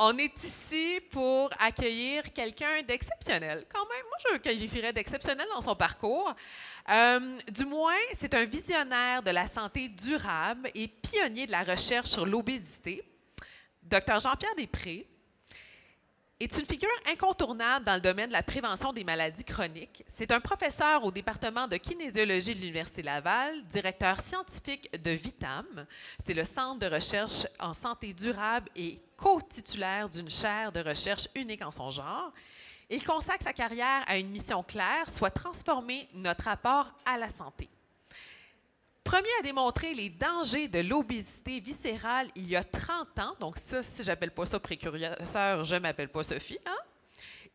On est ici pour accueillir quelqu'un d'exceptionnel, quand même. Moi, je le qualifierais d'exceptionnel dans son parcours. Du moins, c'est un visionnaire de la santé durable et pionnier de la recherche sur l'obésité. Dr Jean-Pierre Després est une figure incontournable dans le domaine de la prévention des maladies chroniques. C'est un professeur au département de kinésiologie de l'Université Laval, directeur scientifique de VITAM. C'est le centre de recherche en santé durable et co-titulaire d'une chaire de recherche unique en son genre. Il consacre sa carrière à une mission claire, soit transformer notre rapport à la santé. Premier à démontrer les dangers de l'obésité viscérale il y a 30 ans, donc ça, si je n'appelle pas ça précurseur, je ne m'appelle pas Sophie, hein?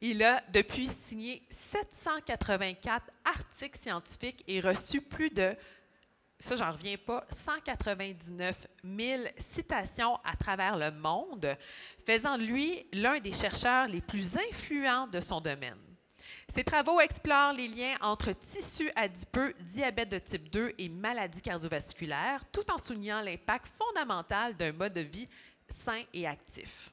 Il a depuis signé 784 articles scientifiques et reçu plus de, ça j'en reviens pas, 199 000 citations à travers le monde, faisant de lui l'un des chercheurs les plus influents de son domaine. Ses travaux explorent les liens entre tissu adipeux, diabète de type 2 et maladies cardiovasculaires, tout en soulignant l'impact fondamental d'un mode de vie sain et actif.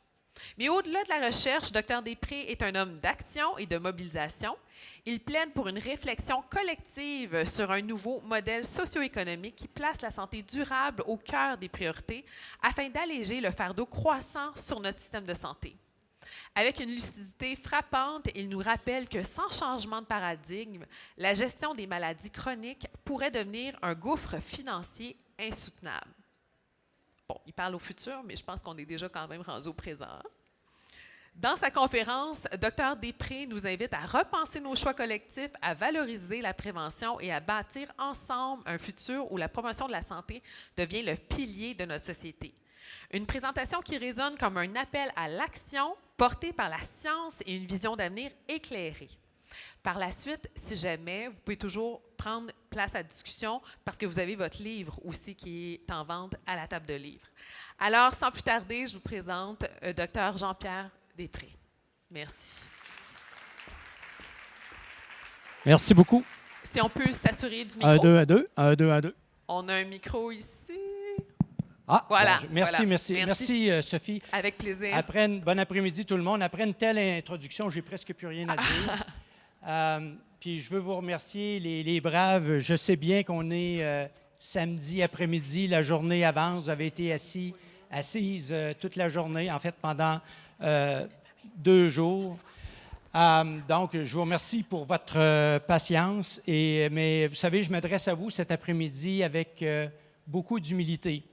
Mais au-delà de la recherche, Dr Després est un homme d'action et de mobilisation. Il plaide pour une réflexion collective sur un nouveau modèle socio-économique qui place la santé durable au cœur des priorités afin d'alléger le fardeau croissant sur notre système de santé. Avec une lucidité frappante, il nous rappelle que sans changement de paradigme, la gestion des maladies chroniques pourrait devenir un gouffre financier insoutenable. Bon, il parle au futur, mais je pense qu'on est déjà quand même rendu au présent. Dans sa conférence, Dr Després nous invite à repenser nos choix collectifs, à valoriser la prévention et à bâtir ensemble un futur où la promotion de la santé devient le pilier de notre société. Une présentation qui résonne comme un appel à l'action porté par la science et une vision d'avenir éclairée. Par la suite, si jamais, vous pouvez toujours prendre place à la discussion parce que vous avez votre livre aussi qui est en vente à la table de livres. Alors, sans plus tarder, je vous présente Dr Jean-Pierre Després. Merci. Merci beaucoup. Si on peut s'assurer du micro. 1, 2, 1, 2. 1, 2, 1, 2. On a un micro ici. Ah, voilà. Bon, merci, voilà. merci, Sophie. Avec plaisir. Après bon après-midi tout le monde. Après une telle introduction, j'ai presque plus rien à dire. Puis je veux vous remercier, les braves. Je sais bien qu'on est samedi après-midi, la journée avance. Vous avez été assises toute la journée, en fait pendant 2 jours. Donc, je vous remercie pour votre patience. Mais vous savez, je m'adresse à vous cet après-midi avec beaucoup d'humilité.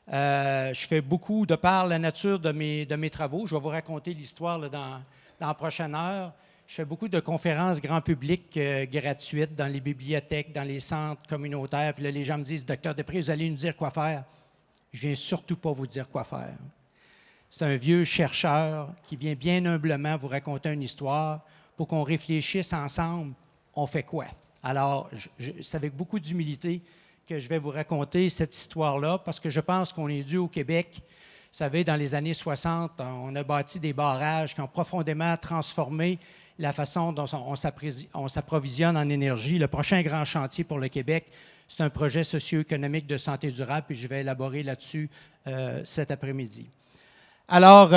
Je fais beaucoup de par la nature de mes travaux. Je vais vous raconter l'histoire là, dans la prochaine heure. Je fais beaucoup de conférences grand public gratuites dans les bibliothèques, dans les centres communautaires. Puis là, les gens me disent, Dr Després, vous allez nous dire quoi faire. Je ne viens surtout pas vous dire quoi faire. C'est un vieux chercheur qui vient bien humblement vous raconter une histoire pour qu'on réfléchisse ensemble, on fait quoi? Alors, c'est avec beaucoup d'humilité que je vais vous raconter cette histoire-là, parce que je pense qu'on est dû au Québec. Vous savez, dans les années 60, on a bâti des barrages qui ont profondément transformé la façon dont on s'approvisionne en énergie. Le prochain grand chantier pour le Québec, c'est un projet socio-économique de santé durable, puis je vais élaborer là-dessus cet après-midi. Alors,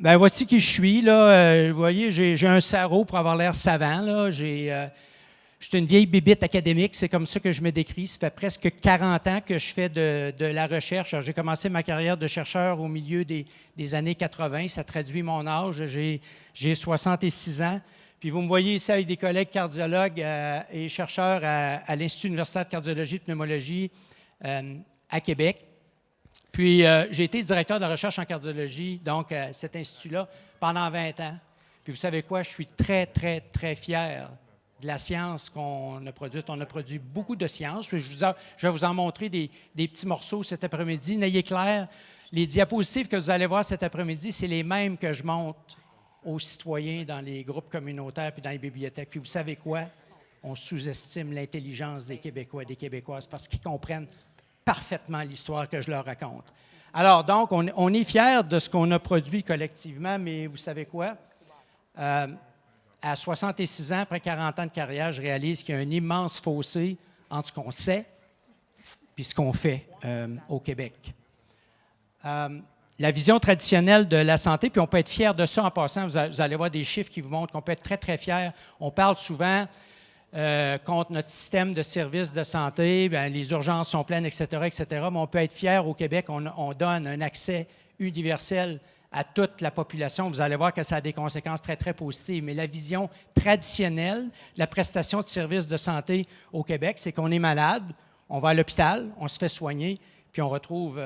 voici qui je suis. Là. Vous voyez, j'ai un sarrau pour avoir l'air savant. Là. Je suis une vieille bébite académique, c'est comme ça que je me décris. Ça fait presque 40 ans que je fais de la recherche. J'ai commencé ma carrière de chercheur au milieu des années 80. Ça traduit mon âge. J'ai 66 ans. Puis vous me voyez ici avec des collègues cardiologues et chercheurs à l'Institut universitaire de cardiologie et de pneumologie à Québec. Puis j'ai été directeur de la recherche en cardiologie, donc à cet institut-là, pendant 20 ans. Puis vous savez quoi? Je suis très, très, très fier de la science qu'on a produite. On a produit beaucoup de science. Je vais vous en montrer des petits morceaux cet après-midi. N'ayez clair, les diapositives que vous allez voir cet après-midi, c'est les mêmes que je montre aux citoyens dans les groupes communautaires puis dans les bibliothèques. Puis vous savez quoi? On sous-estime l'intelligence des Québécois et des Québécoises parce qu'ils comprennent parfaitement l'histoire que je leur raconte. Alors, donc, on est fiers de ce qu'on a produit collectivement, mais vous savez quoi? À 66 ans, après 40 ans de carrière, je réalise qu'il y a un immense fossé entre ce qu'on sait et ce qu'on fait au Québec. la vision traditionnelle de la santé, puis on peut être fier de ça en passant. Vous allez voir des chiffres qui vous montrent qu'on peut être très, très fier. On parle souvent contre notre système de services de santé, bien, les urgences sont pleines, etc., etc., mais on peut être fier au Québec, on donne un accès universel à toute la population. Vous allez voir que ça a des conséquences très, très positives. Mais la vision traditionnelle de la prestation de services de santé au Québec, c'est qu'on est malade, on va à l'hôpital, on se fait soigner, puis on retrouve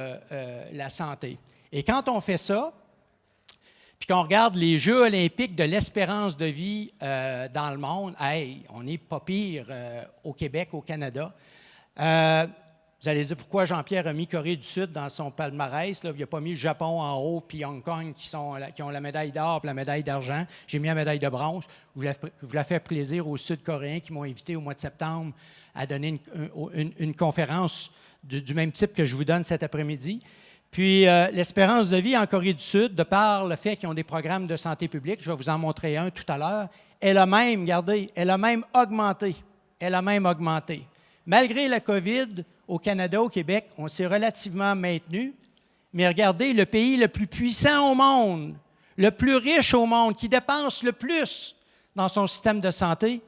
la santé. Et quand on fait ça, puis qu'on regarde les Jeux olympiques de l'espérance de vie dans le monde, hey, on n'est pas pire au Québec, au Canada. Vous allez dire pourquoi Jean-Pierre a mis Corée du Sud dans son palmarès. Là. Il n'a pas mis le Japon en haut puis Hong Kong qui ont la médaille d'or et la médaille d'argent. J'ai mis la médaille de bronze. Je voulais faire plaisir aux Sud-Coréens qui m'ont invité au mois de septembre à donner une conférence du même type que je vous donne cet après-midi. Puis l'espérance de vie en Corée du Sud, de par le fait qu'ils ont des programmes de santé publique, je vais vous en montrer un tout à l'heure, elle a même augmenté. Elle a même augmenté. Malgré la COVID, au Canada, au Québec, on s'est relativement maintenu. Mais regardez, le pays le plus puissant au monde, le plus riche au monde, qui dépense le plus dans son système de santé,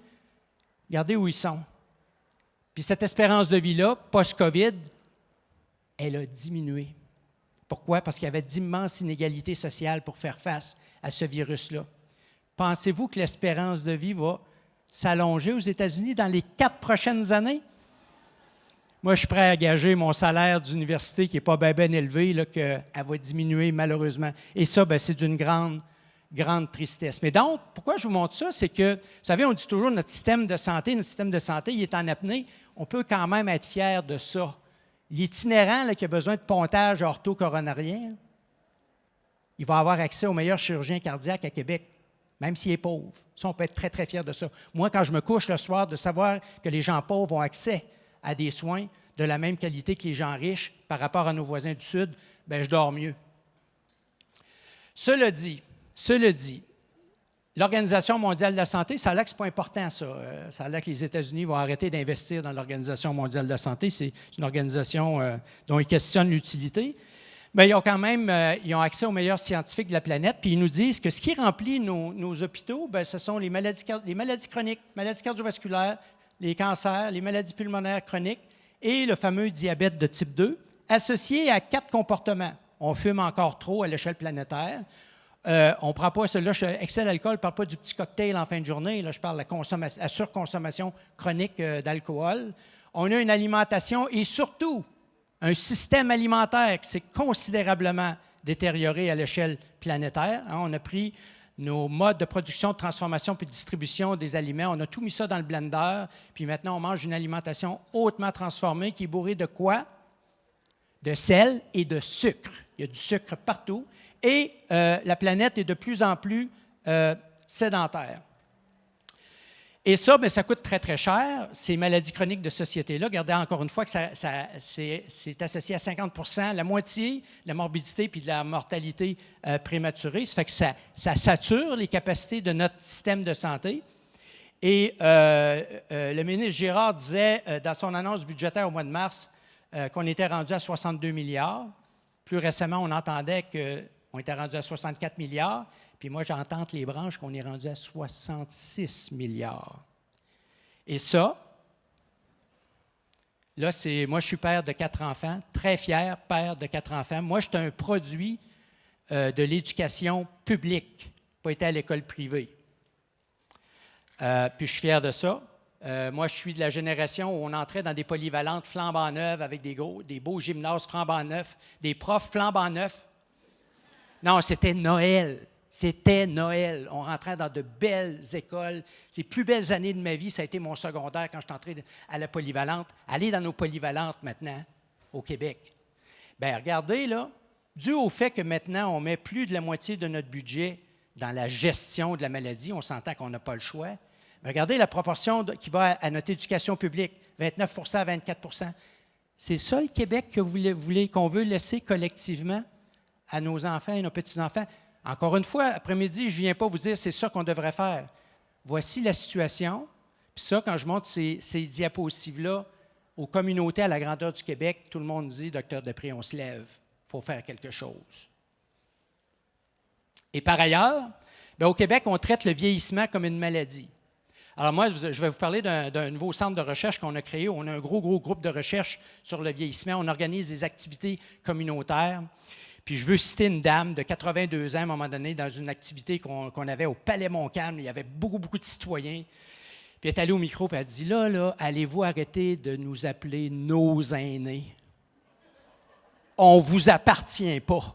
regardez où ils sont. Puis cette espérance de vie-là, post-COVID, elle a diminué. Pourquoi? Parce qu'il y avait d'immenses inégalités sociales pour faire face à ce virus-là. Pensez-vous que l'espérance de vie va s'allonger aux États-Unis dans les 4 prochaines années? Moi, je suis prêt à gager mon salaire d'université qui n'est pas bien élevé, qu'elle va diminuer malheureusement. Et ça, bien, c'est d'une grande, grande tristesse. Mais donc, pourquoi je vous montre ça? C'est que, vous savez, on dit toujours notre système de santé, il est en apnée. On peut quand même être fier de ça. L'itinérant là, qui a besoin de pontage ortho-coronarien, il va avoir accès au meilleur chirurgien cardiaque à Québec, même s'il est pauvre. Ça, on peut être très, très fier de ça. Moi, quand je me couche le soir, de savoir que les gens pauvres ont accès à des soins de la même qualité que les gens riches par rapport à nos voisins du Sud, bien, je dors mieux. Cela dit, l'Organisation mondiale de la santé, ça a l'air que ce n'est pas important, ça. Ça a l'air que les États-Unis vont arrêter d'investir dans l'Organisation mondiale de la santé. C'est une organisation dont ils questionnent l'utilité. Mais ils ont quand même ils ont accès aux meilleurs scientifiques de la planète, puis ils nous disent que ce qui remplit nos hôpitaux, bien, ce sont les maladies chroniques, maladies cardiovasculaires, les cancers, les maladies pulmonaires chroniques et le fameux diabète de type 2, associés à 4 comportements. On fume encore trop à l'échelle planétaire. On ne prend pas celui-là, excès d'alcool, je ne parle pas du petit cocktail en fin de journée, là, je parle de la surconsommation chronique d'alcool. On a une alimentation et surtout un système alimentaire qui s'est considérablement détérioré à l'échelle planétaire. On a pris nos modes de production, de transformation puis de distribution des aliments, on a tout mis ça dans le blender, puis maintenant on mange une alimentation hautement transformée qui est bourrée de quoi? De sel et de sucre. Il y a du sucre partout. Et la planète est de plus en plus sédentaire. Et ça, bien, ça coûte très, très cher, ces maladies chroniques de société-là. Regardez encore une fois que c'est associé à 50 la moitié de la morbidité puis de la mortalité prématurée. Ça fait que ça sature les capacités de notre système de santé. Et le ministre Girard disait dans son annonce budgétaire au mois de mars qu'on était rendu à 62 milliards. Plus récemment, on entendait qu'on était rendu à 64 milliards. Puis moi, j'entends entre les branches qu'on est rendu à 66 milliards. Et ça, là, moi, je suis père de 4 enfants, très fier, père de 4 enfants. Moi, je suis un produit de l'éducation publique, pas été à l'école privée. Puis je suis fier de ça. Moi, je suis de la génération où on entrait dans des polyvalentes flambant neuves avec des beaux gymnases flambant neufs, des profs flambant neufs. Non, c'était Noël. C'était Noël. On rentrait dans de belles écoles. Les plus belles années de ma vie, ça a été mon secondaire quand je suis entré à la polyvalente. Allez dans nos polyvalentes maintenant, au Québec. Bien, regardez, là, dû au fait que maintenant, on met plus de la moitié de notre budget dans la gestion de la maladie, on s'entend qu'on n'a pas le choix. Bien, regardez la proportion qui va à notre éducation publique, 29 à 24 C'est ça le Québec que qu'on veut laisser collectivement à nos enfants et nos petits-enfants. Encore une fois, après-midi, je ne viens pas vous dire c'est ça qu'on devrait faire. Voici la situation. Puis ça, quand je montre ces diapositives-là aux communautés à la grandeur du Québec, tout le monde dit, Dr. Després, on se lève, il faut faire quelque chose. Et par ailleurs, bien, au Québec, on traite le vieillissement comme une maladie. Alors moi, je vais vous parler d'un nouveau centre de recherche qu'on a créé. On a un gros groupe de recherche sur le vieillissement. On organise des activités communautaires. Puis je veux citer une dame de 82 ans, à un moment donné, dans une activité qu'on avait au Palais Montcalm. Il y avait beaucoup de citoyens. Puis elle est allée au micro et elle a dit, là, allez-vous arrêter de nous appeler nos aînés? On ne vous appartient pas.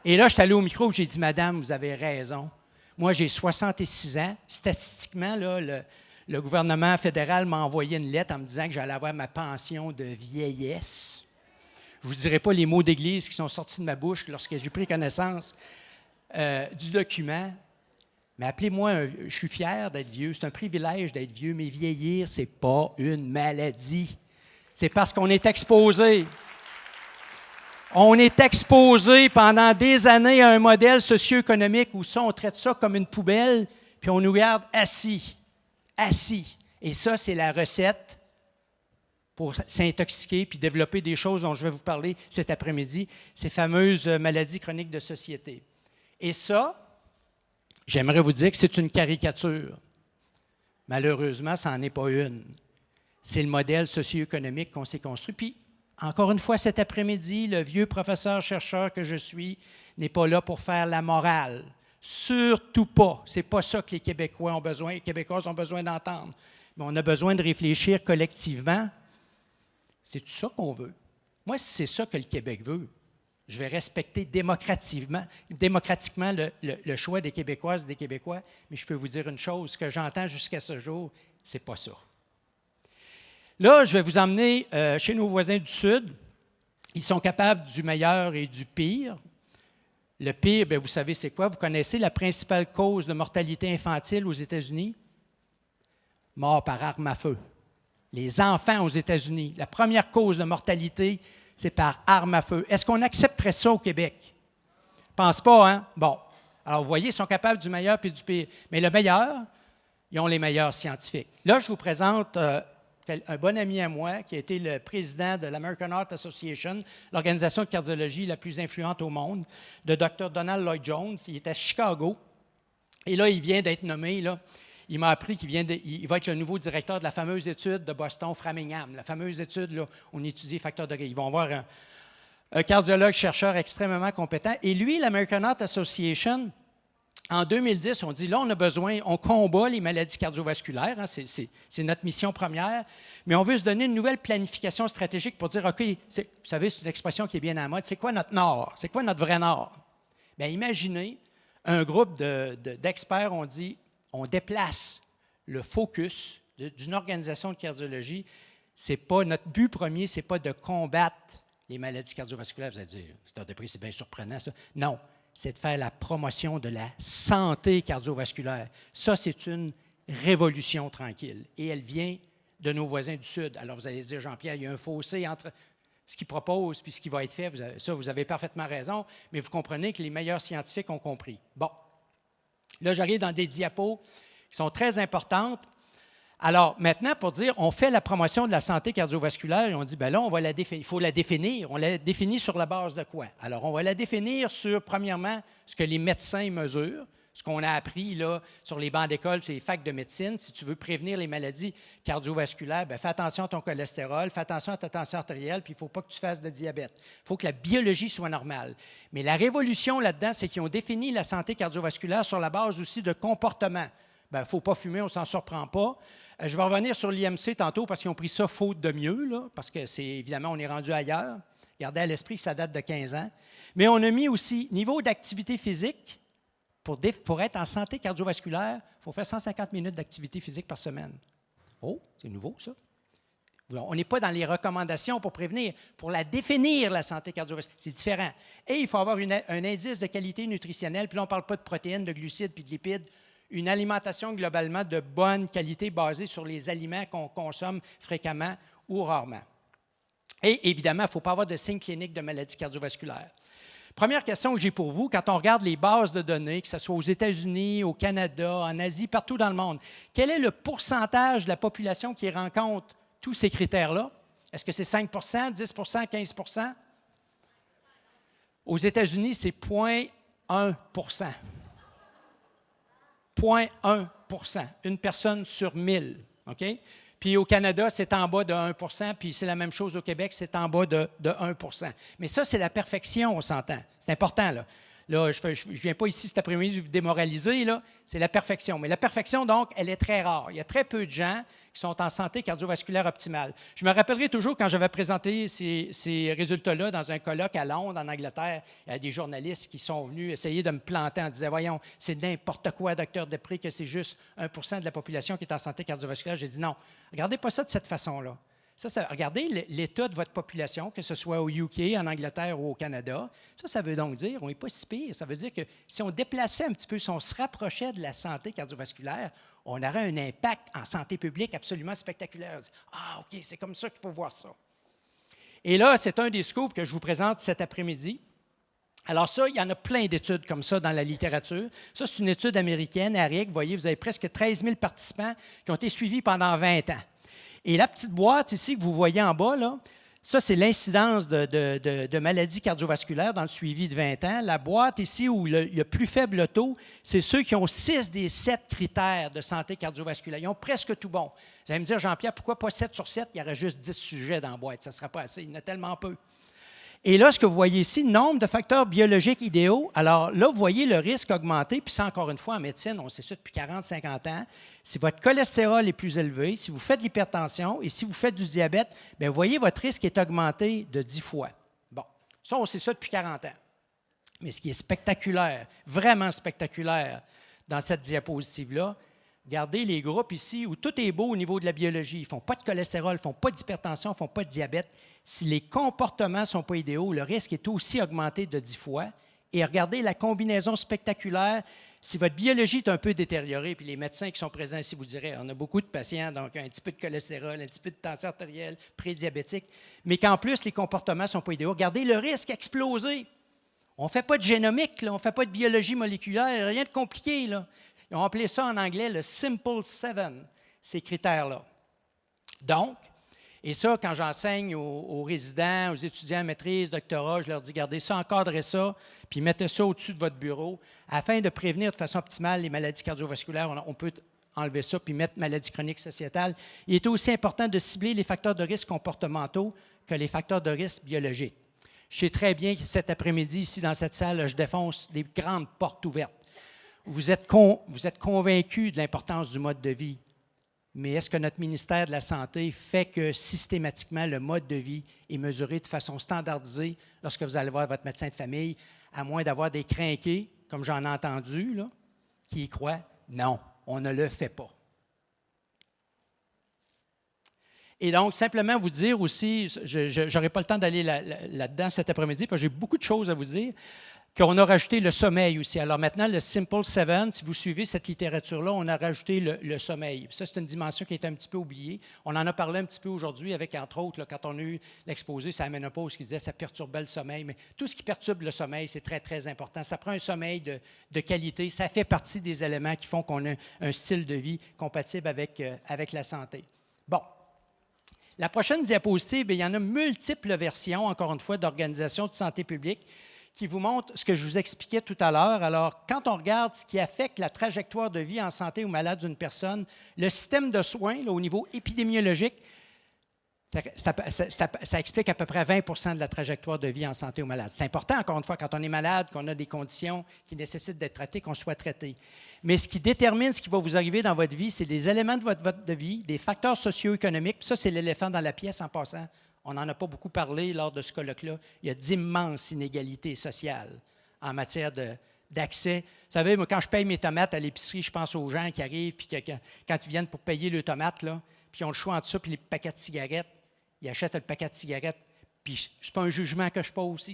Et là, je suis allé au micro et j'ai dit, madame, vous avez raison. Moi, j'ai 66 ans. Statistiquement, là, le gouvernement fédéral m'a envoyé une lettre en me disant que j'allais avoir ma pension de vieillesse. Je ne vous dirai pas les mots d'église qui sont sortis de ma bouche lorsque j'ai pris connaissance du document. Mais appelez-moi, je suis fier d'être vieux. C'est un privilège d'être vieux, mais vieillir, ce n'est pas une maladie. C'est parce qu'on est exposé. On est exposé pendant des années à un modèle socio-économique où ça, on traite ça comme une poubelle, puis on nous garde assis. Et ça, c'est la recette pour s'intoxiquer puis développer des choses dont je vais vous parler cet après-midi, ces fameuses maladies chroniques de société. Et ça, j'aimerais vous dire que c'est une caricature. Malheureusement, ça n'en est pas une. C'est le modèle socio-économique qu'on s'est construit. Puis, encore une fois, cet après-midi, le vieux professeur-chercheur que je suis n'est pas là pour faire la morale. Surtout pas. Ce n'est pas ça que les Québécois ont besoin, les Québécoises ont besoin d'entendre. Mais on a besoin de réfléchir collectivement. C'est tout ça qu'on veut. Moi, si c'est ça que le Québec veut, je vais respecter démocratiquement le choix des Québécoises et des Québécois, mais je peux vous dire une chose, ce que j'entends jusqu'à ce jour, c'est pas ça. Là, je vais vous emmener chez nos voisins du Sud. Ils sont capables du meilleur et du pire. Le pire, bien, vous savez c'est quoi? Vous connaissez la principale cause de mortalité infantile aux États-Unis? Mort par arme à feu. Les enfants aux États-Unis, la première cause de mortalité, c'est par arme à feu. Est-ce qu'on accepterait ça au Québec? Je pense pas, hein? Bon. Alors, vous voyez, ils sont capables du meilleur et du pire. Mais le meilleur, ils ont les meilleurs scientifiques. Là, je vous présente un bon ami à moi qui a été le président de l'American Heart Association, l'organisation de cardiologie la plus influente au monde, de Dr. Donald Lloyd Jones. Il est à Chicago. Et là, il vient d'être nommé, là. Il m'a appris qu'il va être le nouveau directeur de la fameuse étude de Boston-Framingham. La fameuse étude, là, on étudie les facteurs de risque. Ils vont avoir un cardiologue-chercheur extrêmement compétent. Et lui, l'American Heart Association, en 2010, on dit, là, on combat les maladies cardiovasculaires, hein, c'est notre mission première, mais on veut se donner une nouvelle planification stratégique pour dire, OK, vous savez, c'est une expression qui est bien à la mode, c'est quoi notre nord? C'est quoi notre vrai nord? Bien, imaginez, un groupe d'experts ont dit, on déplace le focus d'une organisation de cardiologie. Notre but premier, ce n'est pas de combattre les maladies cardiovasculaires. Vous allez dire, c'est bien surprenant ça. Non, c'est de faire la promotion de la santé cardiovasculaire. Ça, c'est une révolution tranquille. Et elle vient de nos voisins du Sud. Alors, vous allez dire, Jean-Pierre, il y a un fossé entre ce qu'ils proposent et ce qui va être fait. Vous avez parfaitement raison, mais vous comprenez que les meilleurs scientifiques ont compris. Bon. Là, j'arrive dans des diapos qui sont très importantes. Alors, maintenant, pour dire, on fait la promotion de la santé cardiovasculaire et on dit, bien là, il faut la définir. On la définit sur la base de quoi? Alors, on va la définir sur, premièrement, ce que les médecins mesurent, ce qu'on a appris là, sur les bancs d'école, sur les facs de médecine. Si tu veux prévenir les maladies cardiovasculaires, bien, fais attention à ton cholestérol, fais attention à ta tension artérielle, puis il ne faut pas que tu fasses de diabète. Il faut que la biologie soit normale. Mais la révolution là-dedans, c'est qu'ils ont défini la santé cardiovasculaire sur la base aussi de comportement. Bien, il ne faut pas fumer, on ne s'en surprend pas. Je vais revenir sur l'IMC tantôt parce qu'ils ont pris ça faute de mieux, là, parce que évidemment, on est rendu ailleurs. Gardez à l'esprit que ça date de 15 ans. Mais on a mis aussi niveau d'activité physique. Pour être en santé cardiovasculaire, il faut faire 150 minutes d'activité physique par semaine. Oh, c'est nouveau, ça. On n'est pas dans les recommandations pour prévenir, pour la définir, la santé cardiovasculaire. C'est différent. Et il faut avoir un indice de qualité nutritionnelle, puis là, on ne parle pas de protéines, de glucides puis de lipides. Une alimentation globalement de bonne qualité basée sur les aliments qu'on consomme fréquemment ou rarement. Et évidemment, il ne faut pas avoir de signes cliniques de maladies cardiovasculaires. Première question que j'ai pour vous, quand on regarde les bases de données, que ce soit aux États-Unis, au Canada, en Asie, partout dans le monde, quel est le pourcentage de la population qui rencontre tous ces critères-là? Est-ce que c'est 5 10 15 Aux États-Unis, c'est 1 0,1 une personne sur 1000. OK? Puis au Canada, c'est en bas de 1 puis c'est la même chose au Québec, c'est en bas de 1 Mais ça, c'est la perfection, on s'entend. C'est important, là. Là, je ne viens pas ici cet après-midi vous démoraliser, là. C'est la perfection. Mais la perfection, donc, elle est très rare. Il y a très peu de gens qui sont en santé cardiovasculaire optimale. Je me rappellerai toujours quand j'avais présenté ces résultats-là dans un colloque à Londres, en Angleterre, il y a des journalistes qui sont venus essayer de me planter en disant « Voyons, c'est n'importe quoi, docteur Després, que c'est juste 1 de la population qui est en santé cardiovasculaire. » J'ai dit « Non, regardez pas ça de cette façon-là. Regardez l'état de votre population, que ce soit au UK, en Angleterre ou au Canada. Ça veut donc dire on n'est pas si pire. Ça veut dire que si on déplaçait un petit peu, si on se rapprochait de la santé cardiovasculaire, on aurait un impact en santé publique absolument spectaculaire. Ah, OK, c'est comme ça qu'il faut voir ça. Et là, c'est un des scoops que je vous présente cet après-midi. Alors ça, il y en a plein d'études comme ça dans la littérature. Ça, c'est une étude américaine, ARIC. Vous voyez, vous avez presque 13 000 participants qui ont été suivis pendant 20 ans. Et la petite boîte ici que vous voyez en bas, là, ça, c'est l'incidence de maladies cardiovasculaires dans le suivi de 20 ans. La boîte ici où il y a plus faible taux, c'est ceux qui ont 6 des 7 critères de santé cardiovasculaire. Ils ont presque tout bon. Vous allez me dire, Jean-Pierre, pourquoi pas 7 sur 7? Il y aurait juste 10 sujets dans la boîte. Ça ne sera pas assez. Il y en a tellement peu. Et là, ce que vous voyez ici, nombre de facteurs biologiques idéaux. Alors là, vous voyez le risque augmenter, puis ça, encore une fois, en médecine, on sait ça depuis 40-50 ans. Si votre cholestérol est plus élevé, si vous faites de l'hypertension et si vous faites du diabète, bien, vous voyez, votre risque est augmenté de 10 fois. Bon, ça, on sait ça depuis 40 ans. Mais ce qui est spectaculaire, vraiment spectaculaire dans cette diapositive-là, regardez les groupes ici où tout est beau au niveau de la biologie. Ils ne font pas de cholestérol, ils ne font pas d'hypertension, ils ne font pas de diabète. Si les comportements ne sont pas idéaux, le risque est aussi augmenté de 10 fois. Et regardez la combinaison spectaculaire. Si votre biologie est un peu détériorée, puis les médecins qui sont présents ici vous diraient, on a beaucoup de patients, donc un petit peu de cholestérol, un petit peu de tension artérielle, prédiabétique, mais qu'en plus, les comportements ne sont pas idéaux. Regardez le risque exploser. On ne fait pas de génomique, là, on ne fait pas de biologie moléculaire, rien de compliqué, là. Ils ont appelé ça en anglais le Simple Seven, ces critères-là. Donc, et ça, quand j'enseigne aux résidents, aux étudiants en maîtrise, doctorat, je leur dis, gardez ça, encadrez ça, puis mettez ça au-dessus de votre bureau, afin de prévenir de façon optimale les maladies cardiovasculaires. On peut enlever ça, puis mettre maladies chroniques sociétales. Il est aussi important de cibler les facteurs de risque comportementaux que les facteurs de risque biologiques. Je sais très bien que cet après-midi, ici, dans cette salle, je défonce des grandes portes ouvertes. Vous êtes convaincus de l'importance du mode de vie. Mais est-ce que notre ministère de la Santé fait que systématiquement le mode de vie est mesuré de façon standardisée lorsque vous allez voir votre médecin de famille, à moins d'avoir des crinqués, comme j'en ai entendu, là, qui y croient? Non, on ne le fait pas. Et donc, simplement vous dire aussi, je n'aurai pas le temps d'aller là-dedans cet après-midi, parce que j'ai beaucoup de choses à vous dire, qu'on a rajouté le sommeil aussi. Alors maintenant, le Simple Seven, si vous suivez cette littérature-là, on a rajouté le sommeil. Puis ça, c'est une dimension qui est un petit peu oubliée. On en a parlé un petit peu aujourd'hui avec, entre autres, là, quand on a eu l'exposé sur la ménopause qui disait que ça perturbait le sommeil. Mais tout ce qui perturbe le sommeil, c'est très, très important. Ça prend un sommeil de qualité. Ça fait partie des éléments qui font qu'on a un style de vie compatible avec la santé. Bon. La prochaine diapositive, il y en a multiples versions, encore une fois, d'organisations de santé publique qui vous montrent ce que je vous expliquais tout à l'heure. Alors, quand on regarde ce qui affecte la trajectoire de vie en santé ou malade d'une personne, le système de soins, là, au niveau épidémiologique, ça explique à peu près 20 de la trajectoire de vie en santé ou malade. C'est important, encore une fois, quand on est malade, qu'on a des conditions qui nécessitent d'être traitées, qu'on soit traité. Mais ce qui détermine ce qui va vous arriver dans votre vie, c'est des éléments de votre vie, des facteurs socio-économiques. Puis ça, c'est l'éléphant dans la pièce en passant. On n'en a pas beaucoup parlé lors de ce colloque-là. Il y a d'immenses inégalités sociales en matière d'accès. Vous savez, moi, quand je paye mes tomates à l'épicerie, je pense aux gens qui arrivent, puis quand ils viennent pour payer leurs tomates, là, puis ils ont le choix entre ça et les paquets de cigarettes. Ils achètent le paquet de cigarettes, puis ce n'est pas un jugement que je pose.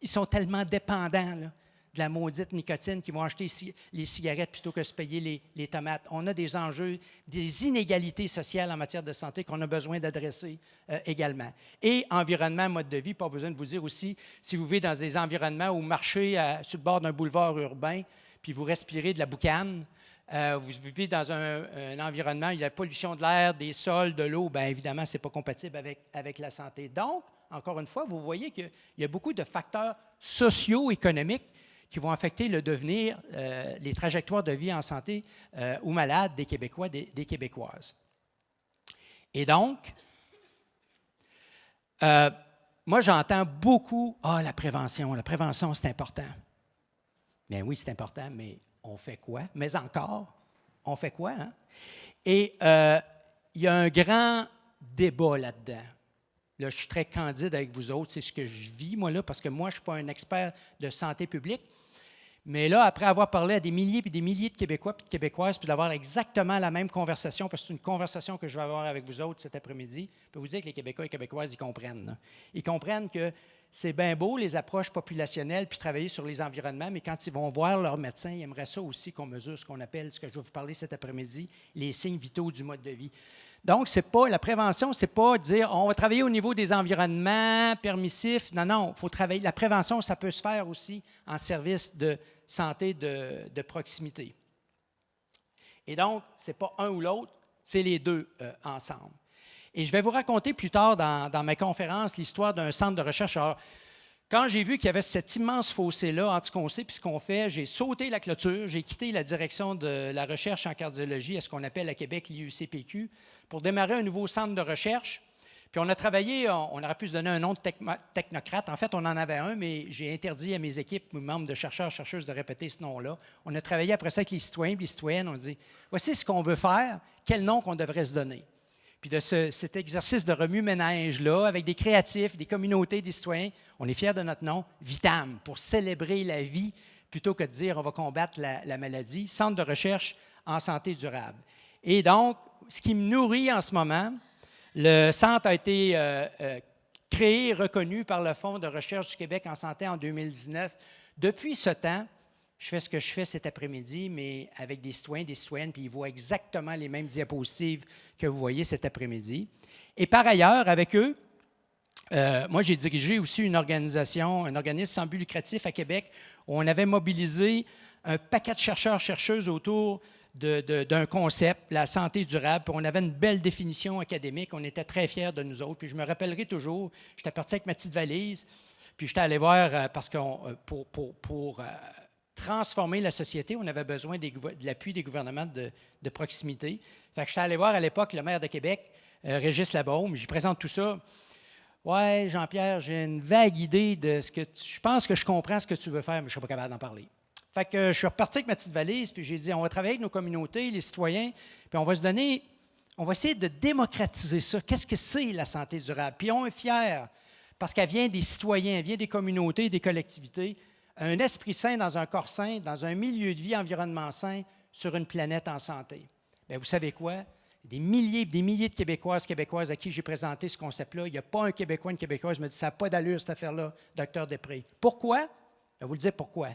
Ils sont tellement dépendants là, de la maudite nicotine qu'ils vont acheter les cigarettes plutôt que de se payer les tomates. On a des enjeux, des inégalités sociales en matière de santé qu'on a besoin d'adresser également. Et environnement, mode de vie, pas besoin de vous dire aussi, si vous vivez dans des environnements où vous marchez sur le bord d'un boulevard urbain, puis vous respirez de la boucane, vous vivez dans un environnement où il y a la pollution de l'air, des sols, de l'eau, bien évidemment, ce n'est pas compatible avec la santé. Donc, encore une fois, vous voyez qu'il y a beaucoup de facteurs socio-économiques qui vont affecter le devenir, les trajectoires de vie en santé ou malade des Québécois, des Québécoises. Et donc, moi, j'entends beaucoup « Ah, la prévention, c'est important. » Bien oui, c'est important, mais on fait quoi? Mais encore, on fait quoi? Hein? Et il y a un grand débat là-dedans. Là, je suis très candide avec vous autres, c'est ce que je vis, moi, là, parce que moi, je ne suis pas un expert de santé publique. Mais là, après avoir parlé à des milliers et des milliers de Québécois et de Québécoises, puis d'avoir exactement la même conversation, parce que c'est une conversation que je vais avoir avec vous autres cet après-midi, je peux vous dire que les Québécois et Québécoises, ils comprennent. Là. Ils comprennent que c'est bien beau, les approches populationnelles, puis travailler sur les environnements, mais quand ils vont voir leur médecin, ils aimeraient ça aussi qu'on mesure ce qu'on appelle, ce que je vais vous parler cet après-midi, les signes vitaux du mode de vie. Donc, c'est pas la prévention, c'est pas dire on va travailler au niveau des environnements permissifs. Non, non, il faut travailler. La prévention, ça peut se faire aussi en service de santé de proximité. Et donc, ce n'est pas un ou l'autre, c'est les deux ensemble. Et je vais vous raconter plus tard dans ma conférence l'histoire d'un centre de recherche. Alors, quand j'ai vu qu'il y avait cet immense fossé-là entre ce qu'on sait et ce qu'on fait, j'ai sauté la clôture, j'ai quitté la direction de la recherche en cardiologie, à ce qu'on appelle à Québec l'IUCPQ, pour démarrer un nouveau centre de recherche. Puis on a travaillé, on aurait pu se donner un nom de technocrate. En fait, on en avait un, mais j'ai interdit à mes équipes, mes membres de chercheurs, chercheuses, de répéter ce nom-là. On a travaillé après ça avec les citoyens et les citoyennes. On a dit, voici ce qu'on veut faire, quel nom qu'on devrait se donner. Puis de cet exercice de remue-ménage-là, avec des créatifs, des communautés, des citoyens, on est fiers de notre nom, VITAM, pour célébrer la vie, plutôt que de dire on va combattre la maladie. Centre de recherche en santé durable. Et donc, ce qui me nourrit en ce moment, le centre a été créé et reconnu par le Fonds de recherche du Québec en santé en 2019. Depuis ce temps, je fais ce que je fais cet après-midi, mais avec des citoyens, des citoyennes, puis ils voient exactement les mêmes diapositives que vous voyez cet après-midi. Et par ailleurs, avec eux, moi, j'ai dirigé aussi une organisation, un organisme sans but lucratif à Québec, où on avait mobilisé un paquet de chercheurs, chercheuses autour d'un concept, la santé durable. Puis on avait une belle définition académique. On était très fiers de nous autres. Puis je me rappellerai toujours, j'étais parti avec ma petite valise, puis j'étais allé voir, parce que pour transformer la société, on avait besoin de l'appui des gouvernements de proximité. Fait que j'étais allé voir à l'époque le maire de Québec, Régis Labaume. J'y présente tout ça. Ouais, Jean-Pierre, j'ai une vague idée de ce que je pense que je comprends ce que tu veux faire, mais je ne suis pas capable d'en parler. Fait que je suis reparti avec ma petite valise, puis j'ai dit, on va travailler avec nos communautés, les citoyens, puis on va essayer de démocratiser ça. Qu'est-ce que c'est la santé durable? Puis on est fiers, parce qu'elle vient des citoyens, elle vient des communautés, des collectivités. Un esprit sain dans un corps sain, dans un milieu de vie, environnement sain, sur une planète en santé. Bien, vous savez quoi? Des milliers de Québécoises à qui j'ai présenté ce concept-là. Il n'y a pas un Québécois, une Québécoise, je me dis, ça n'a pas d'allure, cette affaire-là, Dr. Després. Pourquoi? Je vais vous le dire pourquoi.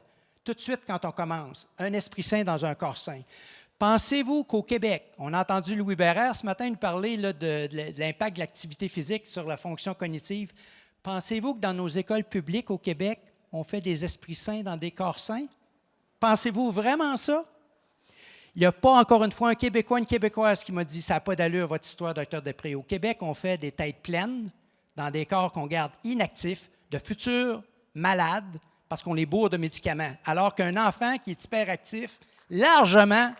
Tout de suite, quand on commence, un esprit sain dans un corps sain. Pensez-vous qu'au Québec, on a entendu Louis Bérère ce matin nous parler là, de l'impact de l'activité physique sur la fonction cognitive. Pensez-vous que dans nos écoles publiques au Québec, on fait des esprits sains dans des corps sains? Pensez-vous vraiment ça? Il n'y a pas, encore une fois, un Québécois, une Québécoise qui m'a dit « ça n'a pas d'allure, votre histoire, Dr. Després ». Au Québec, on fait des têtes pleines dans des corps qu'on garde inactifs, de futurs malades, parce qu'on les bourre de médicaments. Alors qu'un enfant qui est hyperactif, largement,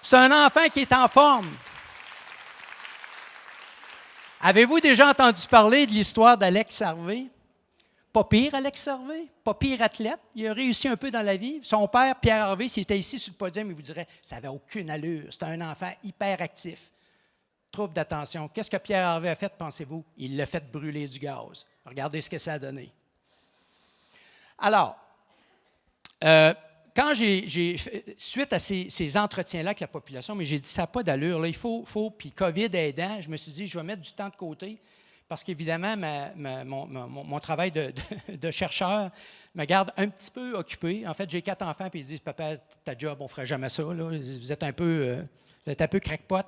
c'est un enfant qui est en forme. Avez-vous déjà entendu parler de l'histoire d'Alex Harvey? Pas pire, Alex Harvey, pas pire athlète. Il a réussi un peu dans la vie. Son père, Pierre Harvey, s'il était ici sur le podium, il vous dirait « ça n'avait aucune allure, c'était un enfant hyperactif. » Trouble d'attention. Qu'est-ce que Pierre Harvey a fait, pensez-vous? Il l'a fait brûler du gaz. Regardez ce que ça a donné. Alors, quand suite à ces entretiens-là avec la population, mais j'ai dit ça n'a pas d'allure, là, il faut, puis COVID aidant, je me suis dit, je vais mettre du temps de côté, parce qu'évidemment, mon travail de chercheur me garde un petit peu occupé. En fait, j'ai 4 enfants, puis ils disent, papa, ta job, on ne ferait jamais ça, là. Vous êtes un peu crackpot.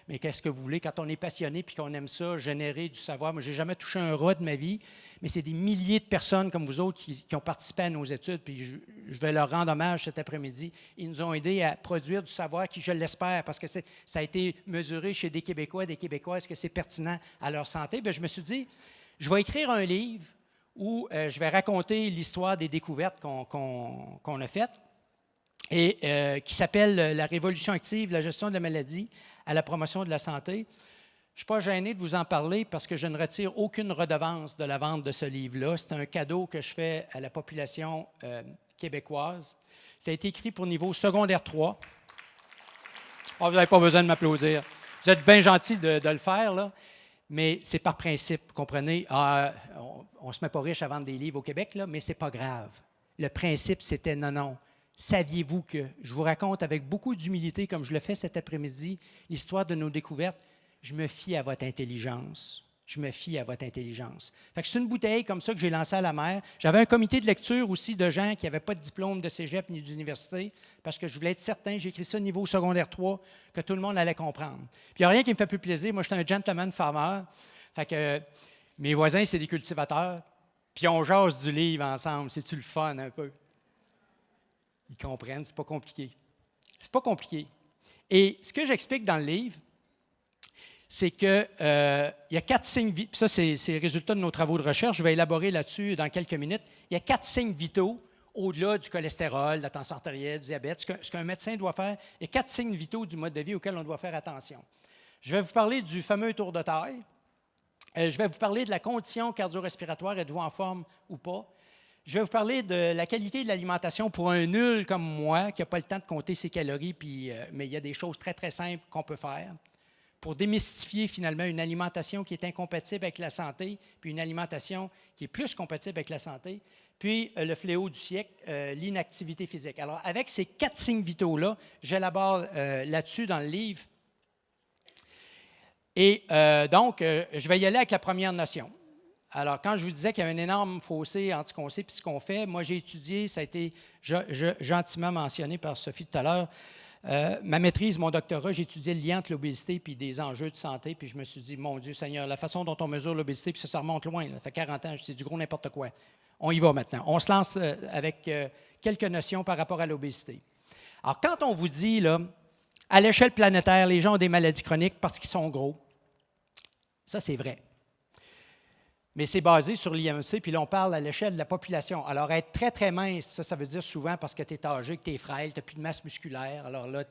Mais qu'est-ce que vous voulez, quand on est passionné puis qu'on aime ça, générer du savoir. Moi, je n'ai jamais touché un rat de ma vie, mais c'est des milliers de personnes comme vous autres qui ont participé à nos études, puis je vais leur rendre hommage cet après-midi. Ils nous ont aidés à produire du savoir qui, je l'espère, parce que ça a été mesuré chez des Québécois et des Québécoises que c'est pertinent à leur santé. Bien, je me suis dit, je vais écrire un livre où je vais raconter l'histoire des découvertes qu'on a faites et qui s'appelle « La révolution active, la gestion de la maladie à la promotion de la santé ». Je ne suis pas gêné de vous en parler parce que je ne retire aucune redevance de la vente de ce livre-là. C'est un cadeau que je fais à la population québécoise. Ça a été écrit pour niveau secondaire 3. Oh, vous n'avez pas besoin de m'applaudir. Vous êtes bien gentil de le faire, là. Mais c'est par principe, comprenez. On ne se met pas riche à vendre des livres au Québec, là, mais ce n'est pas grave. Le principe, c'était non. Saviez-vous que, je vous raconte avec beaucoup d'humilité, comme je le fais cet après-midi, l'histoire de nos découvertes, je me fie à votre intelligence. Je me fie à votre intelligence. Fait que c'est une bouteille comme ça que j'ai lancée à la mer. J'avais un comité de lecture aussi de gens qui n'avaient pas de diplôme de cégep ni d'université parce que je voulais être certain, j'ai écrit ça au niveau secondaire 3, que tout le monde allait comprendre. Puis il n'y a rien qui me fait plus plaisir. Moi, je suis un gentleman farmer. Fait que mes voisins, c'est des cultivateurs. Puis on jase du livre ensemble. C'est-tu le fun un peu? Ils comprennent, c'est pas compliqué. C'est pas compliqué. Et ce que j'explique dans le livre, c'est qu'il y a 4 signes vitaux. Ça, c'est les résultats de nos travaux de recherche. Je vais élaborer là-dessus dans quelques minutes. Il y a 4 signes vitaux, au-delà du cholestérol, de la tension artérielle, du diabète, ce qu'un médecin doit faire. Il y a 4 signes vitaux du mode de vie auxquels on doit faire attention. Je vais vous parler du fameux tour de taille. Je vais vous parler de la condition cardio-respiratoire, êtes-vous en forme ou pas. Je vais vous parler de la qualité de l'alimentation pour un nul comme moi, qui n'a pas le temps de compter ses calories, mais il y a des choses très, très simples qu'on peut faire pour démystifier finalement une alimentation qui est incompatible avec la santé, puis une alimentation qui est plus compatible avec la santé, puis le fléau du siècle, l'inactivité physique. Alors, avec ces 4 signes vitaux-là, j'élabore là-dessus dans le livre. Et donc, je vais y aller avec la première notion. Alors, quand je vous disais qu'il y a un énorme fossé entre ce qu'on sait et ce qu'on fait, moi, j'ai étudié, ça a été gentiment mentionné par Sophie tout à l'heure, ma maîtrise, mon doctorat, j'ai étudié le lien entre l'obésité et des enjeux de santé, puis je me suis dit, mon Dieu Seigneur, la façon dont on mesure l'obésité, puis ça remonte loin, là, ça fait 40 ans, c'est du gros n'importe quoi. On y va maintenant. On se lance avec quelques notions par rapport à l'obésité. Alors, quand on vous dit, là, à l'échelle planétaire, les gens ont des maladies chroniques parce qu'ils sont gros, ça, c'est vrai. Mais c'est basé sur l'IMC, puis là, on parle à l'échelle de la population. Alors, être très, très mince, ça veut dire souvent parce que tu es âgé, que tu es frêle, tu n'as plus de masse musculaire. Alors là,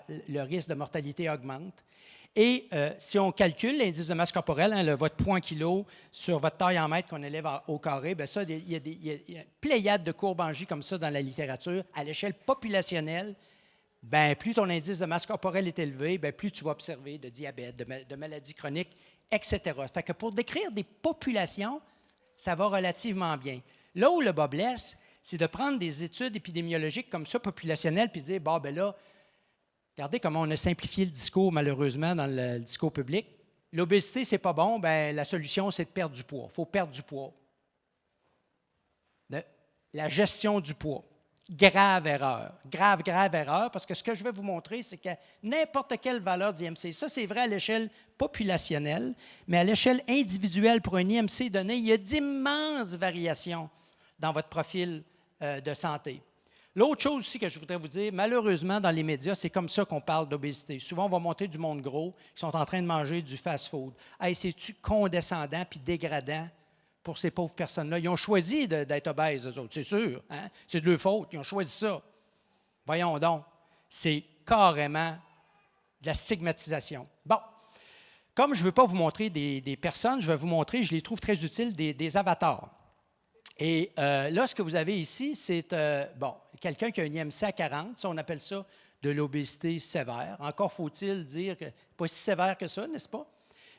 le risque de mortalité augmente. Et si on calcule l'indice de masse corporelle, votre poids en kilo sur votre taille en mètres qu'on élève au carré, bien ça, il y a une pléiade de courbes en J comme ça dans la littérature. À l'échelle populationnelle, bien, plus ton indice de masse corporelle est élevé, bien, plus tu vas observer de diabète, de maladies chroniques, etc. C'est-à-dire que pour décrire des populations, ça va relativement bien. Là où le bas blesse, c'est de prendre des études épidémiologiques comme ça, populationnelles, puis de dire, bon, ben là, regardez comment on a simplifié le discours, malheureusement, dans le discours public. L'obésité, c'est pas bon, bien, la solution, c'est de perdre du poids. Il faut perdre du poids. La gestion du poids. Grave erreur. Grave erreur, parce que ce que je vais vous montrer, c'est que n'importe quelle valeur d'IMC, ça c'est vrai à l'échelle populationnelle, mais à l'échelle individuelle pour un IMC donné, il y a d'immenses variations dans votre profil de santé. L'autre chose aussi que je voudrais vous dire, malheureusement, dans les médias, c'est comme ça qu'on parle d'obésité. Souvent, on va monter du monde gros qui sont en train de manger du fast-food. Hey, c'est-tu condescendant puis dégradant pour ces pauvres personnes-là? Ils ont choisi d'être obèses, eux autres, c'est sûr. Hein? C'est de leur faute, ils ont choisi ça. Voyons donc, c'est carrément de la stigmatisation. Bon, comme je ne veux pas vous montrer des personnes, je vais vous montrer, je les trouve très utiles, des avatars. Et là, ce que vous avez ici, c'est quelqu'un qui a un IMC à 40, ça, on appelle ça de l'obésité sévère. Encore faut-il dire que pas si sévère que ça, n'est-ce pas?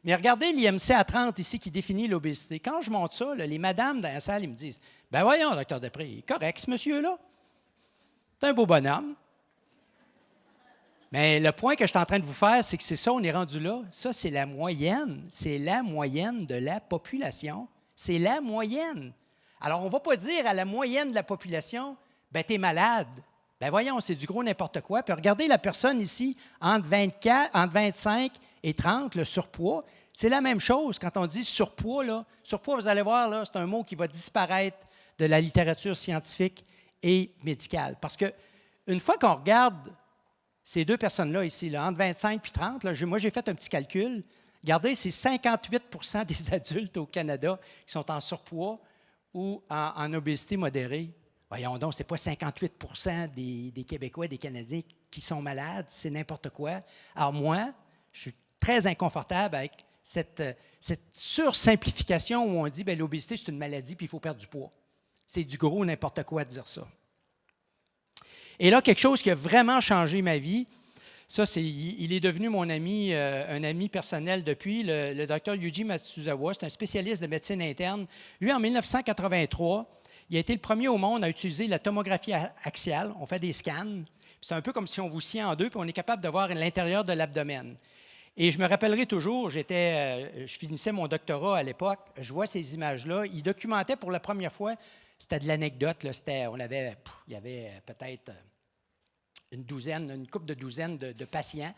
Mais regardez l'IMC à 30 ici qui définit l'obésité. Quand je montre ça, là, les madames dans la salle, ils me disent, « Ben voyons, docteur Després, il est correct, ce monsieur-là. C'est un beau bonhomme. » Mais le point que je suis en train de vous faire, c'est que c'est ça, on est rendu là. Ça, c'est la moyenne. C'est la moyenne de la population. C'est la moyenne. Alors, on ne va pas dire à la moyenne de la population, « Ben, t'es malade. » Ben voyons, c'est du gros n'importe quoi. Puis regardez la personne ici, entre 25 et 30, le surpoids. C'est la même chose quand on dit surpoids. Là. Surpoids, vous allez voir, là, c'est un mot qui va disparaître de la littérature scientifique et médicale. Parce qu'une fois qu'on regarde ces deux personnes-là ici, là, entre 25 et 30, là, moi j'ai fait un petit calcul, Regardez, c'est 58 des adultes au Canada qui sont en surpoids ou en obésité modérée. Voyons donc, ce n'est pas 58 des Québécois, des Canadiens qui sont malades, c'est n'importe quoi. Alors moi, je suis très inconfortable avec cette sursimplification où on dit que l'obésité, c'est une maladie puis il faut perdre du poids. C'est du gros n'importe quoi de dire ça. Et là, quelque chose qui a vraiment changé ma vie, ça, il est devenu mon ami, un ami personnel depuis, le docteur Yuji Matsuzawa, c'est un spécialiste de médecine interne. Lui, en 1983, il a été le premier au monde à utiliser la tomographie axiale. On fait des scans. C'est un peu comme si on vous sciait en deux, puis on est capable de voir l'intérieur de l'abdomen. Et je me rappellerai toujours, je finissais mon doctorat à l'époque, je vois ces images-là. Il documentait pour la première fois, c'était de l'anecdote, là, il y avait peut-être une couple de douzaines de patients.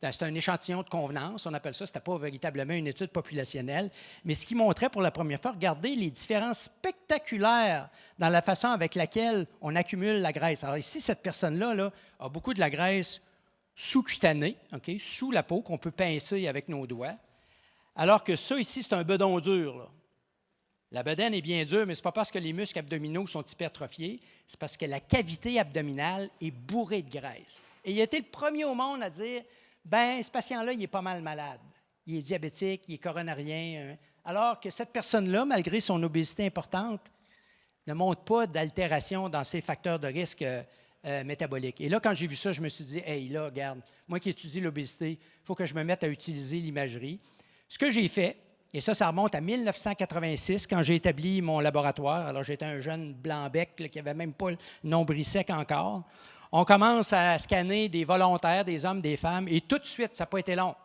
C'était un échantillon de convenance, on appelle ça. Ce n'était pas véritablement une étude populationnelle. Mais ce qui montrait pour la première fois, regardez les différences spectaculaires dans la façon avec laquelle on accumule la graisse. Alors ici, cette personne-là là, a beaucoup de la graisse sous-cutanée, okay, sous la peau, qu'on peut pincer avec nos doigts. Alors que ça, ici, c'est un bedon dur, là. La bedaine est bien dure, mais ce n'est pas parce que les muscles abdominaux sont hypertrophiés, c'est parce que la cavité abdominale est bourrée de graisse. Et il a été le premier au monde à dire, ce patient-là, il est pas mal malade. Il est diabétique, il est coronarien. Alors que cette personne-là, malgré son obésité importante, ne montre pas d'altération dans ses facteurs de risque métaboliques. Et là, quand j'ai vu ça, je me suis dit, hey, là, regarde, moi qui étudie l'obésité, il faut que je me mette à utiliser l'imagerie. Ce que j'ai fait, et ça remonte à 1986, quand j'ai établi mon laboratoire. Alors, j'étais un jeune blanc-bec qui n'avait même pas le nombril sec encore. On commence à scanner des volontaires, des hommes, des femmes, et tout de suite, ça n'a pas été long.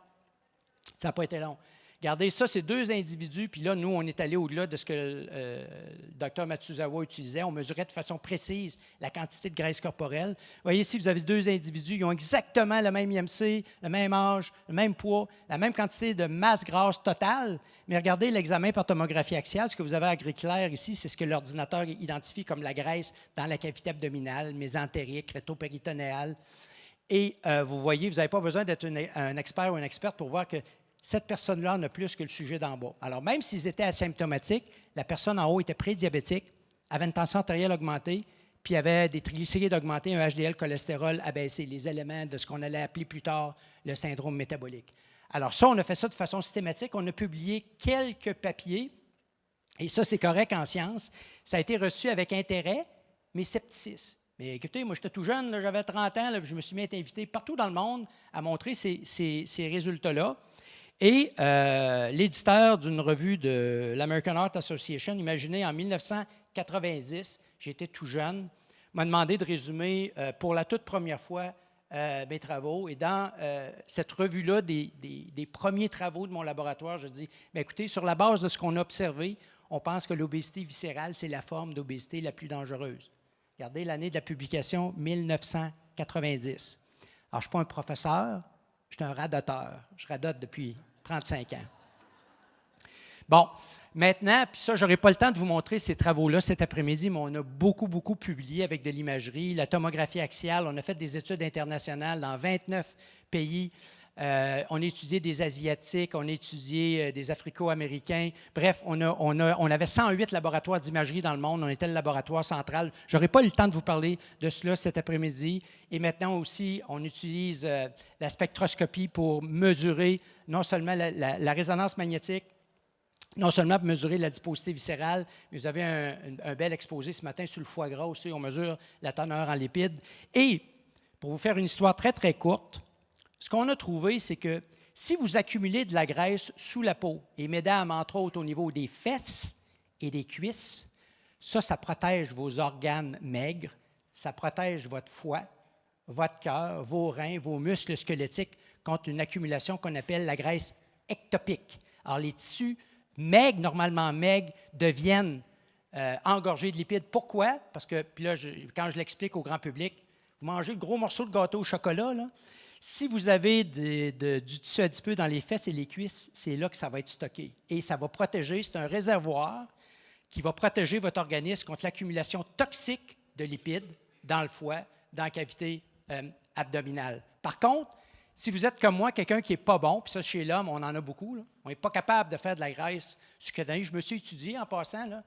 Ça n'a pas été long. Regardez, ça, c'est deux individus, puis là, nous, on est allé au-delà de ce que le docteur Matsuzawa utilisait. On mesurait de façon précise la quantité de graisse corporelle. Vous voyez ici, vous avez deux individus, ils ont exactement le même IMC, le même âge, le même poids, la même quantité de masse grasse totale. Mais regardez l'examen par tomographie axiale. Ce que vous avez à gris clair ici, c'est ce que l'ordinateur identifie comme la graisse dans la cavité abdominale, mésentérique, rétropéritonéale. Et vous voyez, vous n'avez pas besoin d'être un expert ou une experte pour voir que cette personne-là n'a plus que le sujet d'en bas. Alors, même s'ils étaient asymptomatiques, la personne en haut était prédiabétique, avait une tension artérielle augmentée, puis avait des triglycérides augmentés, un HDL cholestérol abaissé, les éléments de ce qu'on allait appeler plus tard le syndrome métabolique. Alors ça, on a fait ça de façon systématique. On a publié quelques papiers, et ça, c'est correct en sciences. Ça a été reçu avec intérêt, mais scepticisme. Mais écoutez, moi, j'étais tout jeune, là, j'avais 30 ans, là, je me suis mis à être invité partout dans le monde à montrer ces résultats-là. Et l'éditeur d'une revue de l'American Heart Association, imaginez, en 1990, j'étais tout jeune, m'a demandé de résumer pour la toute première fois mes travaux. Et dans cette revue-là, des premiers travaux de mon laboratoire, je dis, écoutez, sur la base de ce qu'on a observé, on pense que l'obésité viscérale, c'est la forme d'obésité la plus dangereuse. Regardez l'année de la publication, 1990. Alors, je ne suis pas un professeur, je suis un radoteur. Je radote depuis 35 ans. Bon, maintenant, puis ça, je n'aurai pas le temps de vous montrer ces travaux-là cet après-midi, mais on a beaucoup, beaucoup publié avec de l'imagerie, la tomographie axiale. On a fait des études internationales dans 29 pays. On a étudié des Asiatiques, on a étudié des Africo-Américains. Bref, on avait 108 laboratoires d'imagerie dans le monde. On était le laboratoire central. Je n'aurai pas eu le temps de vous parler de cela cet après-midi. Et maintenant aussi, on utilise la spectroscopie pour mesurer non seulement la résonance magnétique, non seulement pour mesurer l'adiposité viscérale, mais vous avez un bel exposé ce matin sur le foie gras aussi. On mesure la teneur en lipides. Et pour vous faire une histoire très, très courte, ce qu'on a trouvé, c'est que si vous accumulez de la graisse sous la peau, et mesdames, entre autres, au niveau des fesses et des cuisses, ça protège vos organes maigres, ça protège votre foie, votre cœur, vos reins, vos muscles squelettiques contre une accumulation qu'on appelle la graisse ectopique. Alors, les tissus maigres, normalement maigres, deviennent engorgés de lipides. Pourquoi? Parce que, puis là, quand je l'explique au grand public, vous mangez le gros morceau de gâteau au chocolat, là. Si vous avez du tissu adipeux dans les fesses et les cuisses, c'est là que ça va être stocké. Et ça va protéger, c'est un réservoir qui va protéger votre organisme contre l'accumulation toxique de lipides dans le foie, dans la cavité abdominale. Par contre, Si vous êtes comme moi, quelqu'un qui n'est pas bon, puis ça, chez l'homme, on en a beaucoup, là, on n'est pas capable de faire de la graisse succutanée. Je me suis étudié en passant. Là.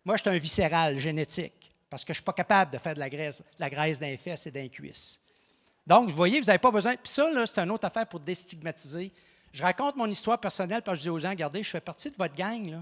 Moi, je suis un viscéral génétique parce que je ne suis pas capable de faire de la graisse d'un fesses et d'un cuisse. Donc, vous voyez, vous n'avez pas besoin. Puis ça, là, c'est une autre affaire pour déstigmatiser. Je raconte mon histoire personnelle parce que je dis aux gens, regardez, je fais partie de votre gang. Là.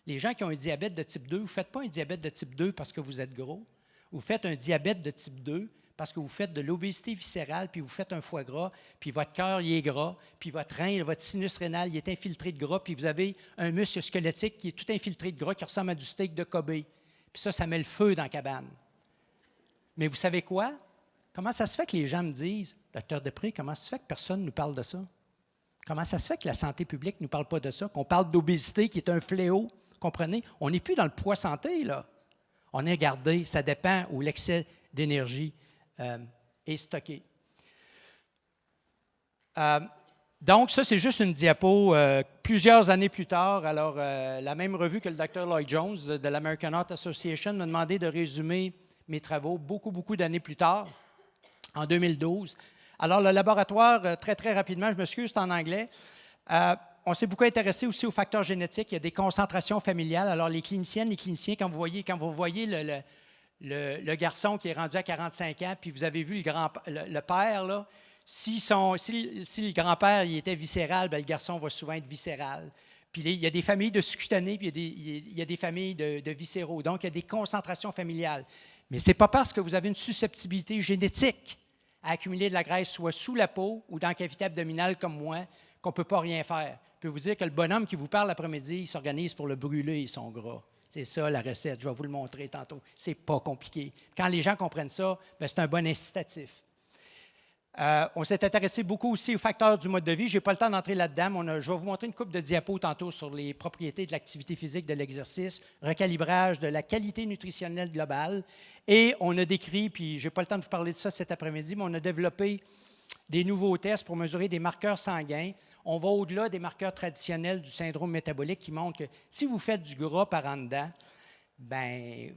Les gens qui ont un diabète de type 2, vous ne faites pas un diabète de type 2 parce que vous êtes gros. Vous faites un diabète de type 2 parce que vous faites de l'obésité viscérale, puis vous faites un foie gras, puis votre cœur, il est gras, puis votre rein, votre sinus rénal, il est infiltré de gras, puis vous avez un muscle squelettique qui est tout infiltré de gras, qui ressemble à du steak de Kobe. Puis ça met le feu dans la cabane. Mais vous savez quoi? Comment ça se fait que les gens me disent, Dr. Després, comment ça se fait que personne ne nous parle de ça? Comment ça se fait que la santé publique ne nous parle pas de ça? Qu'on parle d'obésité qui est un fléau, comprenez? On n'est plus dans le poids santé, là. On est gardé, ça dépend où l'excès d'énergie est stocké. Donc, ça, c'est juste une diapo. Plusieurs années plus tard, alors, la même revue que le Dr. Lloyd Jones de l'American Heart Association m'a demandé de résumer mes travaux beaucoup d'années plus tard, en 2012. Alors, le laboratoire, très rapidement, je m'excuse, c'est en anglais. On s'est beaucoup intéressé aussi aux facteurs génétiques. Il y a des concentrations familiales. Alors, les cliniciennes, les cliniciens, quand vous voyez le garçon qui est rendu à 45 ans, puis vous avez vu le père, là, si le grand-père il était viscéral, bien, le garçon va souvent être viscéral. Puis il y a des familles de subcutanés, puis il y a des familles de viscéraux. Donc, il y a des concentrations familiales. Mais ce n'est pas parce que vous avez une susceptibilité génétique à accumuler de la graisse, soit sous la peau ou dans la cavité abdominale comme moi, qu'on ne peut pas rien faire. Je peux vous dire que le bonhomme qui vous parle l'après-midi, il s'organise pour le brûler, son gras. C'est ça la recette, je vais vous le montrer tantôt. C'est pas compliqué. Quand les gens comprennent ça, bien, c'est un bon incitatif. On s'est intéressé beaucoup aussi aux facteurs du mode de vie. Je n'ai pas le temps d'entrer là-dedans. Je vais vous montrer une couple de diapos tantôt sur les propriétés de l'activité physique, de l'exercice, recalibrage de la qualité nutritionnelle globale. Et on a décrit, puis je n'ai pas le temps de vous parler de ça cet après-midi, mais on a développé des nouveaux tests pour mesurer des marqueurs sanguins. On va au-delà des marqueurs traditionnels du syndrome métabolique qui montrent que si vous faites du gras par en dedans, bien,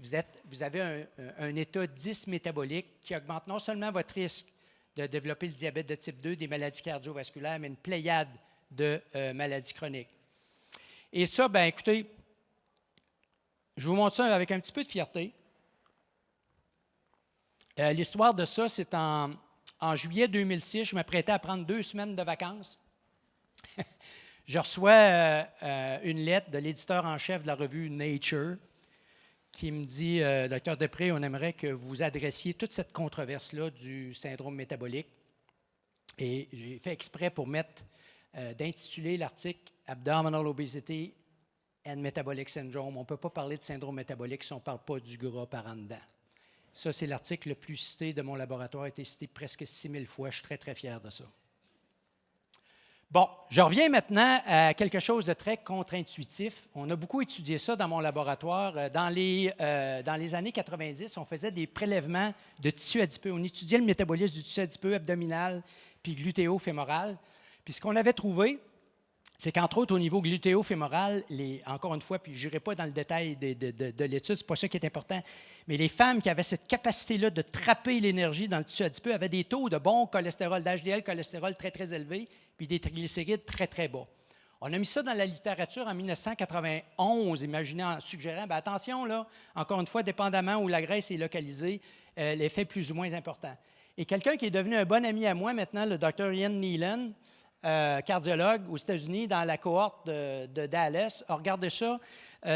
vous avez un état 10 métabolique qui augmente non seulement votre risque de développer le diabète de type 2, des maladies cardiovasculaires, mais une pléiade de maladies chroniques. Et ça, bien, écoutez, je vous montre ça avec un petit peu de fierté. L'histoire de ça, c'est en juillet 2006. Je m'apprêtais à prendre 2 semaines de vacances. Je reçois une lettre de l'éditeur en chef de la revue Nature qui me dit « Dr. Després, on aimerait que vous adressiez toute cette controverse-là du syndrome métabolique. » Et j'ai fait exprès pour d'intituler l'article « Abdominal Obesity and Metabolic Syndrome ». On ne peut pas parler de syndrome métabolique si on ne parle pas du gras par en dedans. Ça, c'est l'article le plus cité de mon laboratoire, a été cité presque 6000 fois. Je suis très fier de ça. Bon, je reviens maintenant à quelque chose de très contre-intuitif. On a beaucoup étudié ça dans mon laboratoire. Dans les années 90, on faisait des prélèvements de tissu adipeux. On étudiait le métabolisme du tissu adipeux abdominal puis glutéo-fémoral. Puis ce qu'on avait trouvé, c'est qu'entre autres, au niveau glutéo-fémoral, encore une fois, puis je n'irai pas dans le détail de l'étude, ce n'est pas ça qui est important, mais les femmes qui avaient cette capacité-là de trapper l'énergie dans le tissu adipeux avaient des taux de bon cholestérol, d'HDL cholestérol très élevés, puis des triglycérides très bas. On a mis ça dans la littérature en 1991, en suggérant, bien, attention, là, encore une fois, dépendamment où la graisse est localisée, l'effet plus ou moins important. Et quelqu'un qui est devenu un bon ami à moi maintenant, le Dr. Ian Nealon, cardiologue aux États-Unis, dans la cohorte de Dallas, a regardé ça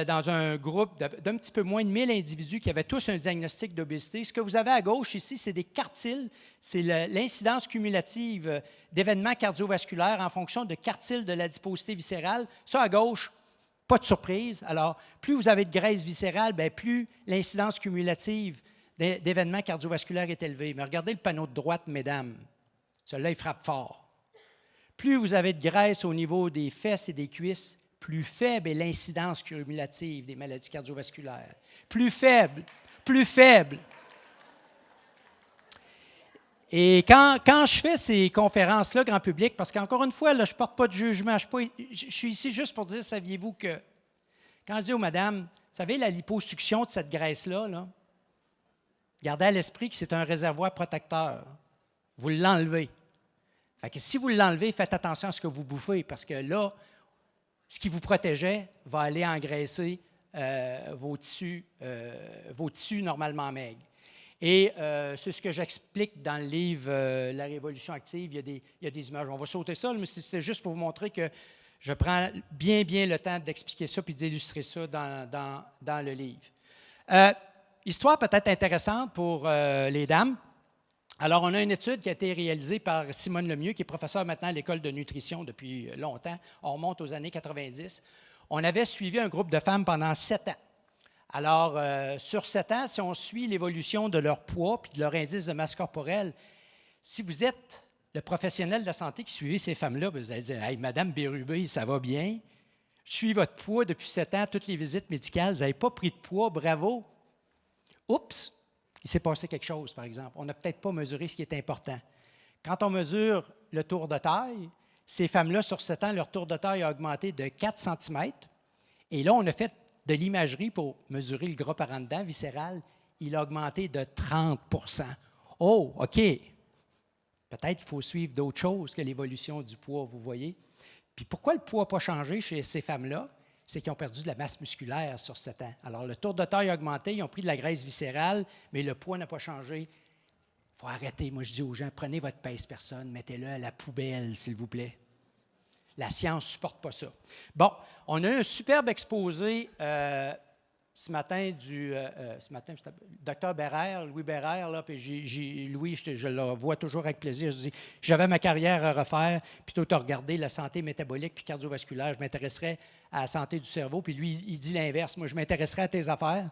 dans un groupe d'un petit peu moins de 1000 individus qui avaient tous un diagnostic d'obésité. Ce que vous avez à gauche ici, c'est des quartiles, c'est l'incidence cumulative d'événements cardiovasculaires en fonction de quartiles de l'adiposité viscérale. Ça, à gauche, pas de surprise. Alors, plus vous avez de graisse viscérale, bien, plus l'incidence cumulative d'événements cardiovasculaires est élevée. Mais regardez le panneau de droite, mesdames. Celui-là, il frappe fort. Plus vous avez de graisse au niveau des fesses et des cuisses, plus faible est l'incidence cumulative des maladies cardiovasculaires. Plus faible. Et quand je fais ces conférences-là, grand public, parce qu'encore une fois, là, je ne porte pas de jugement, je suis ici juste pour dire, saviez-vous que, quand je dis aux madames, vous savez, la liposuction de cette graisse-là, là, gardez à l'esprit que c'est un réservoir protecteur. Vous l'enlevez. Fait que si vous l'enlevez, faites attention à ce que vous bouffez, parce que là, ce qui vous protégeait va aller engraisser vos tissus normalement maigres. Et c'est ce que j'explique dans le livre La Révolution active. Il y a des images. On va sauter ça, mais c'était juste pour vous montrer que je prends bien le temps d'expliquer ça puis d'illustrer ça dans le livre. Histoire peut-être intéressante pour les dames. Alors, on a une étude qui a été réalisée par Simone Lemieux, qui est professeure maintenant à l'École de nutrition depuis longtemps. On remonte aux années 90. On avait suivi un groupe de femmes pendant 7 ans. Alors, sur 7 ans, si on suit l'évolution de leur poids puis de leur indice de masse corporelle, si vous êtes le professionnel de la santé qui suivait ces femmes-là, vous allez dire « Hey, Madame Bérubé, ça va bien? Je suis votre poids depuis 7 ans, toutes les visites médicales, vous n'avez pas pris de poids, bravo! » Oups! Il s'est passé quelque chose, par exemple. On n'a peut-être pas mesuré ce qui est important. Quand on mesure le tour de taille, ces femmes-là, sur 7 ans, leur tour de taille a augmenté de 4 cm. Et là, on a fait de l'imagerie pour mesurer le gras par en dedans, viscéral. Il a augmenté de 30 %. Oh, OK. Peut-être qu'il faut suivre d'autres choses que l'évolution du poids, vous voyez. Puis pourquoi le poids n'a pas changé chez ces femmes-là? C'est qu'ils ont perdu de la masse musculaire sur 7 ans. Alors, le tour de taille a augmenté, ils ont pris de la graisse viscérale, mais le poids n'a pas changé. Il faut arrêter. Moi, je dis aux gens, prenez votre pèse-personne, mettez-le à la poubelle, s'il vous plaît. La science ne supporte pas ça. Bon, on a eu un superbe exposé ce matin du docteur Bérère, Louis Bérère, là, puis Louis, je le vois toujours avec plaisir. Je dis, j'avais ma carrière à refaire, plutôt que de regarder la santé métabolique puis cardiovasculaire, je m'intéresserais à la santé du cerveau, puis lui, il dit l'inverse, moi, je m'intéresserais à tes affaires.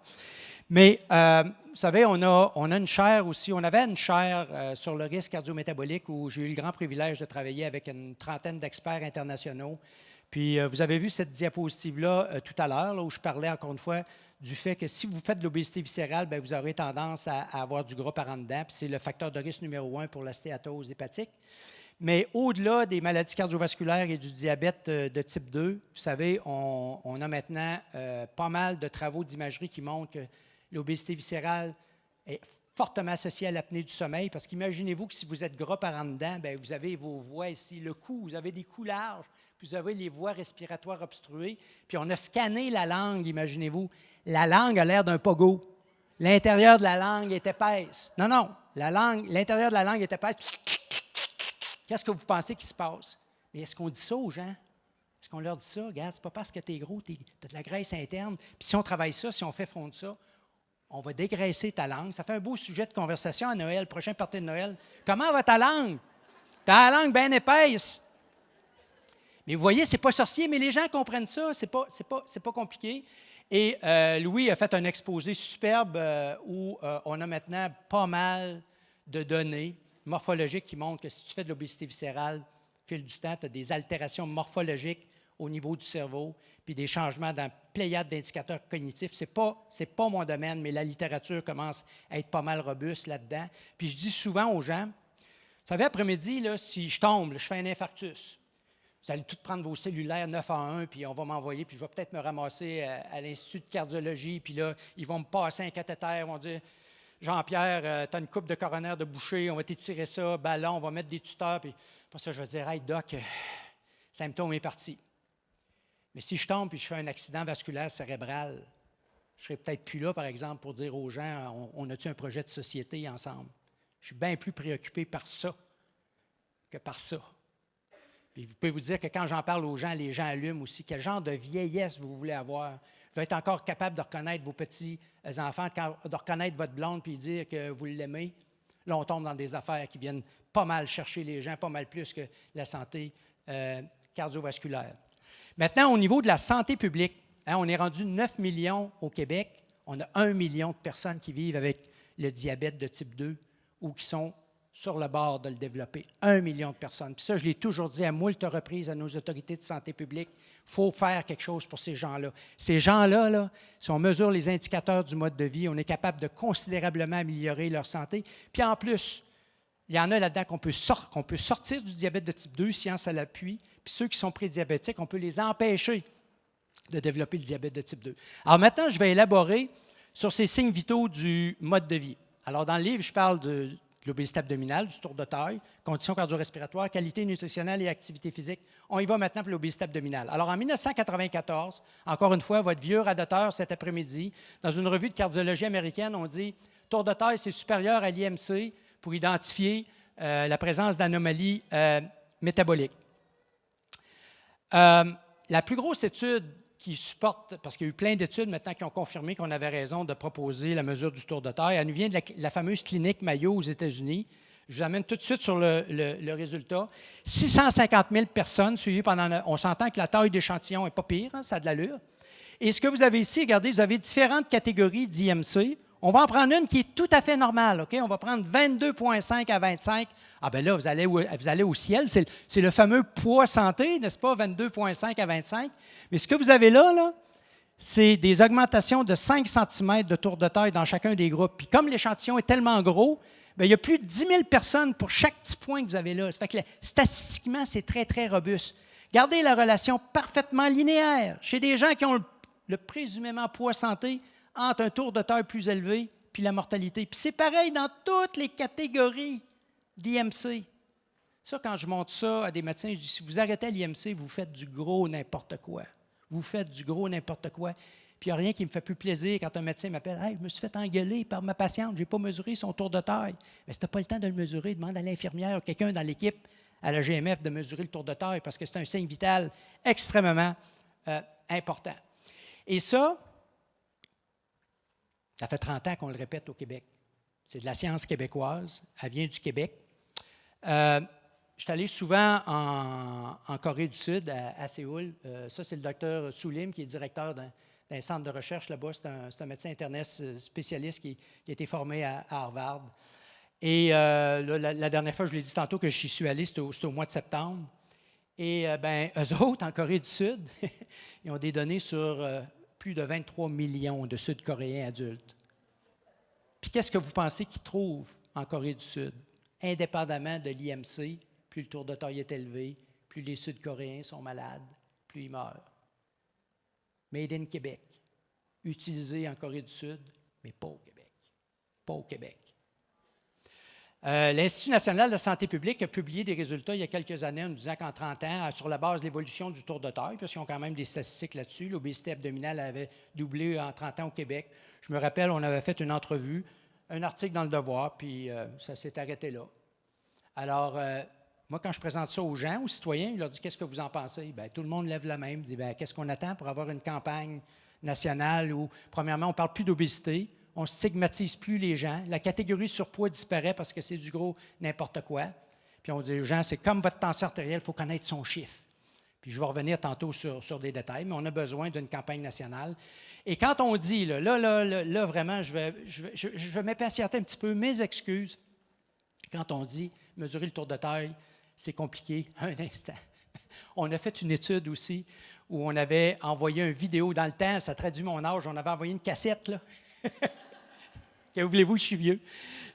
Mais, vous savez, on a une chaire aussi, on avait une chaire sur le risque cardio-métabolique où j'ai eu le grand privilège de travailler avec une trentaine d'experts internationaux. Puis, vous avez vu cette diapositive-là tout à l'heure, là, où je parlais encore une fois du fait que si vous faites de l'obésité viscérale, bien, vous aurez tendance à avoir du gras par en dedans, puis c'est le facteur de risque numéro 1 pour la stéatose hépatique. Mais au-delà des maladies cardiovasculaires et du diabète de type 2, vous savez, on a maintenant pas mal de travaux d'imagerie qui montrent que l'obésité viscérale est fortement associée à l'apnée du sommeil, parce qu'imaginez-vous que si vous êtes gras par en dedans, bien, vous avez vos voies ici, le cou, vous avez des coups larges, puis vous avez les voies respiratoires obstruées, puis on a scanné la langue, imaginez-vous. La langue a l'air d'un pogo. L'intérieur de la langue est épaisse. Non, l'intérieur de la langue est épaisse. Qu'est-ce que vous pensez qui se passe? Mais est-ce qu'on dit ça aux gens? Est-ce qu'on leur dit ça? Regarde, c'est pas parce que tu es gros, tu as de la graisse interne. Puis si on travaille ça, si on fait fondre ça, on va dégraisser ta langue. Ça fait un beau sujet de conversation à Noël, prochain party de Noël. Comment va ta langue? Ta langue bien épaisse. Mais vous voyez, c'est pas sorcier, mais les gens comprennent ça. C'est pas compliqué. Et Louis a fait un exposé superbe où on a maintenant pas mal de données morphologiques qui montrent que si tu fais de l'obésité viscérale, au fil du temps, tu as des altérations morphologiques au niveau du cerveau, puis des changements dans la pléiade d'indicateurs cognitifs. Ce n'est pas mon domaine, mais la littérature commence à être pas mal robuste là-dedans. Puis je dis souvent aux gens, vous savez, après-midi, là, si je tombe, je fais un infarctus, vous allez tout prendre vos cellulaires 9 à 1, puis on va m'envoyer, puis je vais peut-être me ramasser à l'Institut de cardiologie, puis là, ils vont me passer un cathéter, ils vont dire « Jean-Pierre, tu as une coupe de coronaire de boucher, on va t'étirer ça, ballon, on va mettre des tuteurs. » Puis pour ça, je vais dire « Hey, doc, symptôme est parti. » Mais si je tombe et je fais un accident vasculaire cérébral, je ne serai peut-être plus là, par exemple, pour dire aux gens « On a-tu un projet de société ensemble? » Je suis bien plus préoccupé par ça que par ça. Puis vous pouvez vous dire que quand j'en parle aux gens, les gens allument aussi. Quel genre de vieillesse vous voulez avoir? Vous voulez être encore capable de reconnaître vos petits-enfants, de reconnaître votre blonde puis dire que vous l'aimez. Là, on tombe dans des affaires qui viennent pas mal chercher les gens, pas mal plus que la santé cardiovasculaire. Maintenant, au niveau de la santé publique, on est rendu 9 millions au Québec. On a 1 million de personnes qui vivent avec le diabète de type 2 ou qui sont sur le bord de le développer. 1 million de personnes. Puis ça, je l'ai toujours dit à moult reprises à nos autorités de santé publique, il faut faire quelque chose pour ces gens-là. Ces gens-là, là, si on mesure les indicateurs du mode de vie, on est capable de considérablement améliorer leur santé. Puis en plus, il y en a là-dedans qu'on peut sortir du diabète de type 2, science à l'appui. Puis ceux qui sont prédiabétiques, on peut les empêcher de développer le diabète de type 2. Alors maintenant, je vais élaborer sur ces signes vitaux du mode de vie. Alors dans le livre, je parle de de l'obésité abdominale, du tour de taille, conditions cardio-respiratoires, qualité nutritionnelle et activité physique. On y va maintenant pour l'obésité abdominale. Alors, en 1994, encore une fois, votre vieux radateur cet après-midi, dans une revue de cardiologie américaine, on dit « Tour de taille, c'est supérieur à l'IMC pour identifier la présence d'anomalies métaboliques. » La plus grosse étude qui supporte, parce qu'il y a eu plein d'études maintenant qui ont confirmé qu'on avait raison de proposer la mesure du tour de taille, elle nous vient de la fameuse clinique Mayo aux États-Unis. Je vous amène tout de suite sur le résultat. 650 000 personnes suivies pendant... On s'entend que la taille d'échantillon n'est pas pire, hein, ça a de l'allure. Et ce que vous avez ici, regardez, vous avez différentes catégories d'IMC. On va en prendre une qui est tout à fait normale, OK? On va prendre 22,5 à 25. Ah bien là, vous allez au ciel. C'est le fameux poids santé, n'est-ce pas? 22,5 à 25. Mais ce que vous avez là, c'est des augmentations de 5 cm de tour de taille dans chacun des groupes. Puis comme l'échantillon est tellement gros, bien, il y a plus de 10 000 personnes pour chaque petit point que vous avez là. Ça fait que statistiquement, c'est très, très robuste. Gardez la relation parfaitement linéaire chez des gens qui ont le présumément poids santé entre un tour de taille plus élevé puis la mortalité. Puis c'est pareil dans toutes les catégories d'IMC. Ça, quand je montre ça à des médecins, je dis, si vous arrêtez à l'IMC, vous faites du gros n'importe quoi. Vous faites du gros n'importe quoi. Puis il n'y a rien qui me fait plus plaisir quand un médecin m'appelle « Hey, je me suis fait engueuler par ma patiente, je n'ai pas mesuré son tour de taille. » Mais si tu n'as pas le temps de le mesurer, demande à l'infirmière ou quelqu'un dans l'équipe à la GMF de mesurer le tour de taille parce que c'est un signe vital extrêmement important. Et ça fait 30 ans qu'on le répète au Québec. C'est de la science québécoise. Elle vient du Québec. Je suis allé souvent en Corée du Sud, à Séoul. Ça, c'est le docteur Sulim, qui est directeur d'un centre de recherche là-bas. C'est un médecin interniste spécialiste qui a été formé à Harvard. Et la dernière fois, je l'ai dit tantôt que j'y suis allé, c'était au mois de septembre. Et eux autres, en Corée du Sud, ils ont des données sur plus de 23 millions de Sud-Coréens adultes. Puis qu'est-ce que vous pensez qu'ils trouvent en Corée du Sud? Indépendamment de l'IMC, plus le tour de taille est élevé, plus les Sud-Coréens sont malades, plus ils meurent. Made in Québec, utilisé en Corée du Sud, mais pas au Québec. Pas au Québec. L'Institut national de la santé publique a publié des résultats il y a quelques années en nous disant qu'en 30 ans, sur la base de l'évolution du tour de taille, parce qu'ils ont quand même des statistiques là-dessus, l'obésité abdominale avait doublé en 30 ans au Québec. Je me rappelle, on avait fait une entrevue, un article dans Le Devoir, puis ça s'est arrêté là. Alors, moi, quand je présente ça aux gens, aux citoyens, je leur dis « Qu'est-ce que vous en pensez? » Bien, tout le monde lève la main, dit « Qu'est-ce qu'on attend pour avoir une campagne nationale où, premièrement, on ne parle plus d'obésité, on ne stigmatise plus les gens, la catégorie surpoids disparaît parce que c'est du gros n'importe quoi. Puis on dit aux gens, c'est comme votre tension artérielle, il faut connaître son chiffre. Puis je vais revenir tantôt sur des détails, mais on a besoin d'une campagne nationale. Et quand on dit, là vraiment, je vais m'impatienter un petit peu, mes excuses, quand on dit mesurer le tour de taille, c'est compliqué. Un instant. On a fait une étude aussi où on avait envoyé une vidéo dans le temps, ça traduit mon âge, on avait envoyé une cassette, là. Que voulez-vous, je suis vieux.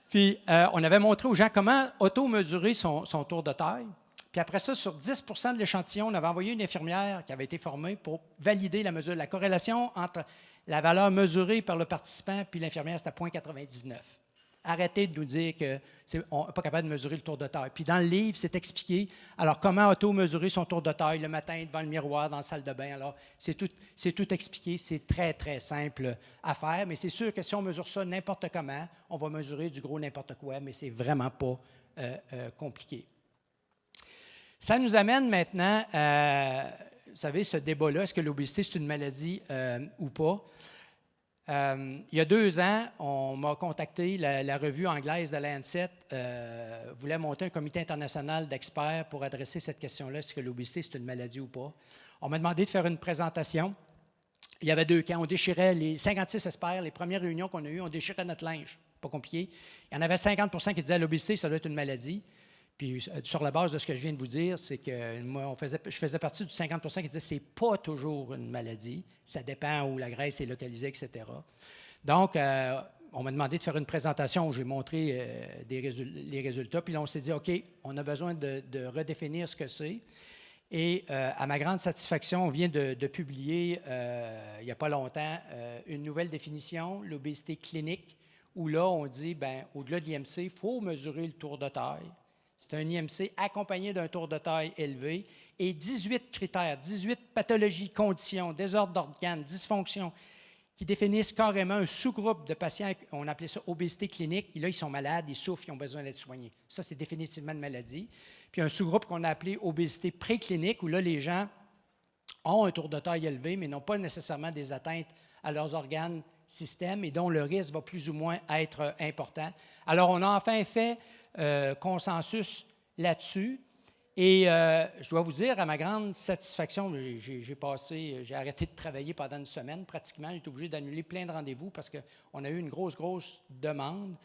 Puis, on avait montré aux gens comment auto-mesurer son tour de taille. Puis après ça, sur 10 de l'échantillon, on avait envoyé une infirmière qui avait été formée pour valider la mesure. La corrélation entre la valeur mesurée par le participant puis l'infirmière, c'était 0,99. Arrêtez de nous dire qu'on n'est pas capable de mesurer le tour de taille. Puis dans le livre, c'est expliqué, alors comment auto-mesurer son tour de taille le matin devant le miroir dans la salle de bain. Alors, c'est tout expliqué, c'est très, très simple à faire, mais c'est sûr que si on mesure ça n'importe comment, on va mesurer du gros n'importe quoi, mais c'est vraiment pas compliqué. Ça nous amène maintenant à, vous savez, ce débat-là, est-ce que l'obésité, c'est une maladie ou pas? Il y a 2 ans, on m'a contacté, la revue anglaise de Lancet voulait monter un comité international d'experts pour adresser cette question-là, est-ce que l'obésité, c'est une maladie ou pas? On m'a demandé de faire une présentation. Il y avait 2 camps. On déchirait les 56 experts, les premières réunions qu'on a eues, on déchirait notre linge. Pas compliqué. Il y en avait 50 qui disaient l'obésité, ça doit être une maladie. Puis, sur la base de ce que je viens de vous dire, c'est que moi, je faisais partie du 50 qui disaient que ce n'est pas toujours une maladie. Ça dépend où la graisse est localisée, etc. Donc, on m'a demandé de faire une présentation où j'ai montré les résultats. Puis là, on s'est dit, OK, on a besoin de redéfinir ce que c'est. Et à ma grande satisfaction, on vient de publier, il n'y a pas longtemps, une nouvelle définition, l'obésité clinique où là, on dit, bien, au-delà de l'IMC, il faut mesurer le tour de taille. C'est un IMC accompagné d'un tour de taille élevé et 18 critères, 18 pathologies, conditions, désordres d'organes, dysfonctions, qui définissent carrément un sous-groupe de patients, on appelait ça obésité clinique, et là, ils sont malades, ils souffrent, ils ont besoin d'être soignés. Ça, c'est définitivement une maladie. Puis un sous-groupe qu'on a appelé obésité préclinique, où là, les gens ont un tour de taille élevé, mais n'ont pas nécessairement des atteintes à leurs organes, systèmes, et dont le risque va plus ou moins être important. Alors, on a enfin fait consensus là-dessus. Et je dois vous dire, à ma grande satisfaction, j'ai arrêté de travailler pendant une semaine pratiquement. J'ai été obligé d'annuler plein de rendez-vous parce qu'on a eu une grosse demande.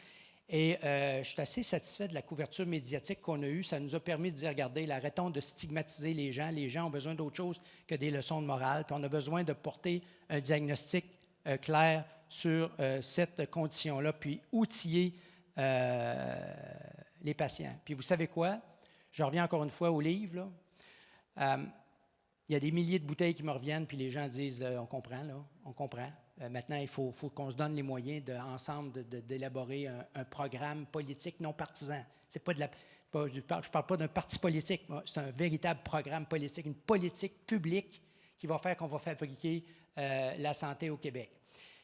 Et je suis assez satisfait de la couverture médiatique qu'on a eue. Ça nous a permis de dire, regardez, arrêtons de stigmatiser les gens. Les gens ont besoin d'autre chose que des leçons de morale. Puis on a besoin de porter un diagnostic clair sur cette condition-là, puis outiller les patients. Puis vous savez quoi? Je reviens encore une fois au livre. Il y a des milliers de bouteilles qui me reviennent, puis les gens disent on comprend, là, on comprend. Maintenant, il faut qu'on se donne les moyens ensemble d'élaborer un programme politique non partisan. C'est pas je ne parle pas d'un parti politique, c'est un véritable programme politique, une politique publique qui va faire qu'on va fabriquer la santé au Québec.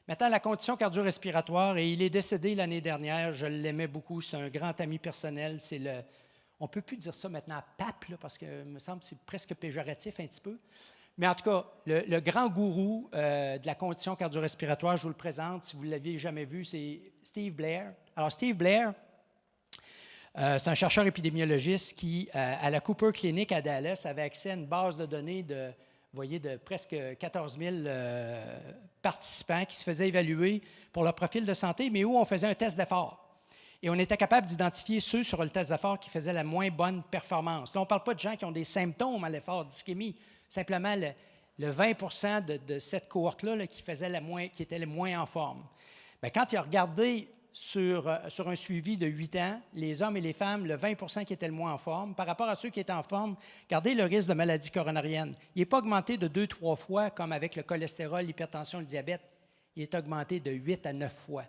Maintenant, la condition cardio-respiratoire, et il est décédé l'année dernière, je l'aimais beaucoup, c'est un grand ami personnel, on ne peut plus dire ça maintenant pape, là, parce que me semble que c'est presque péjoratif un petit peu. Mais en tout cas, le grand gourou de la condition cardio-respiratoire, je vous le présente, si vous ne l'aviez jamais vu, c'est Steve Blair. Alors, Steve Blair, c'est un chercheur épidémiologiste qui, à la Cooper Clinic à Dallas, avait accès à une base de données de presque 14 000 participants qui se faisaient évaluer pour leur profil de santé, mais où on faisait un test d'effort. Et on était capable d'identifier ceux sur le test d'effort qui faisaient la moins bonne performance. Là, on ne parle pas de gens qui ont des symptômes à l'effort d'ischémie, simplement le 20 de cette cohorte-là qui était le moins en forme. Bien, quand il a regardé sur un suivi de 8 ans, les hommes et les femmes, le 20 qui étaient le moins en forme, par rapport à ceux qui étaient en forme, regardez le risque de maladie coronarienne. Il n'est pas augmenté de 2-3 fois comme avec le cholestérol, l'hypertension, le diabète. Il est augmenté de 8 à 9 fois.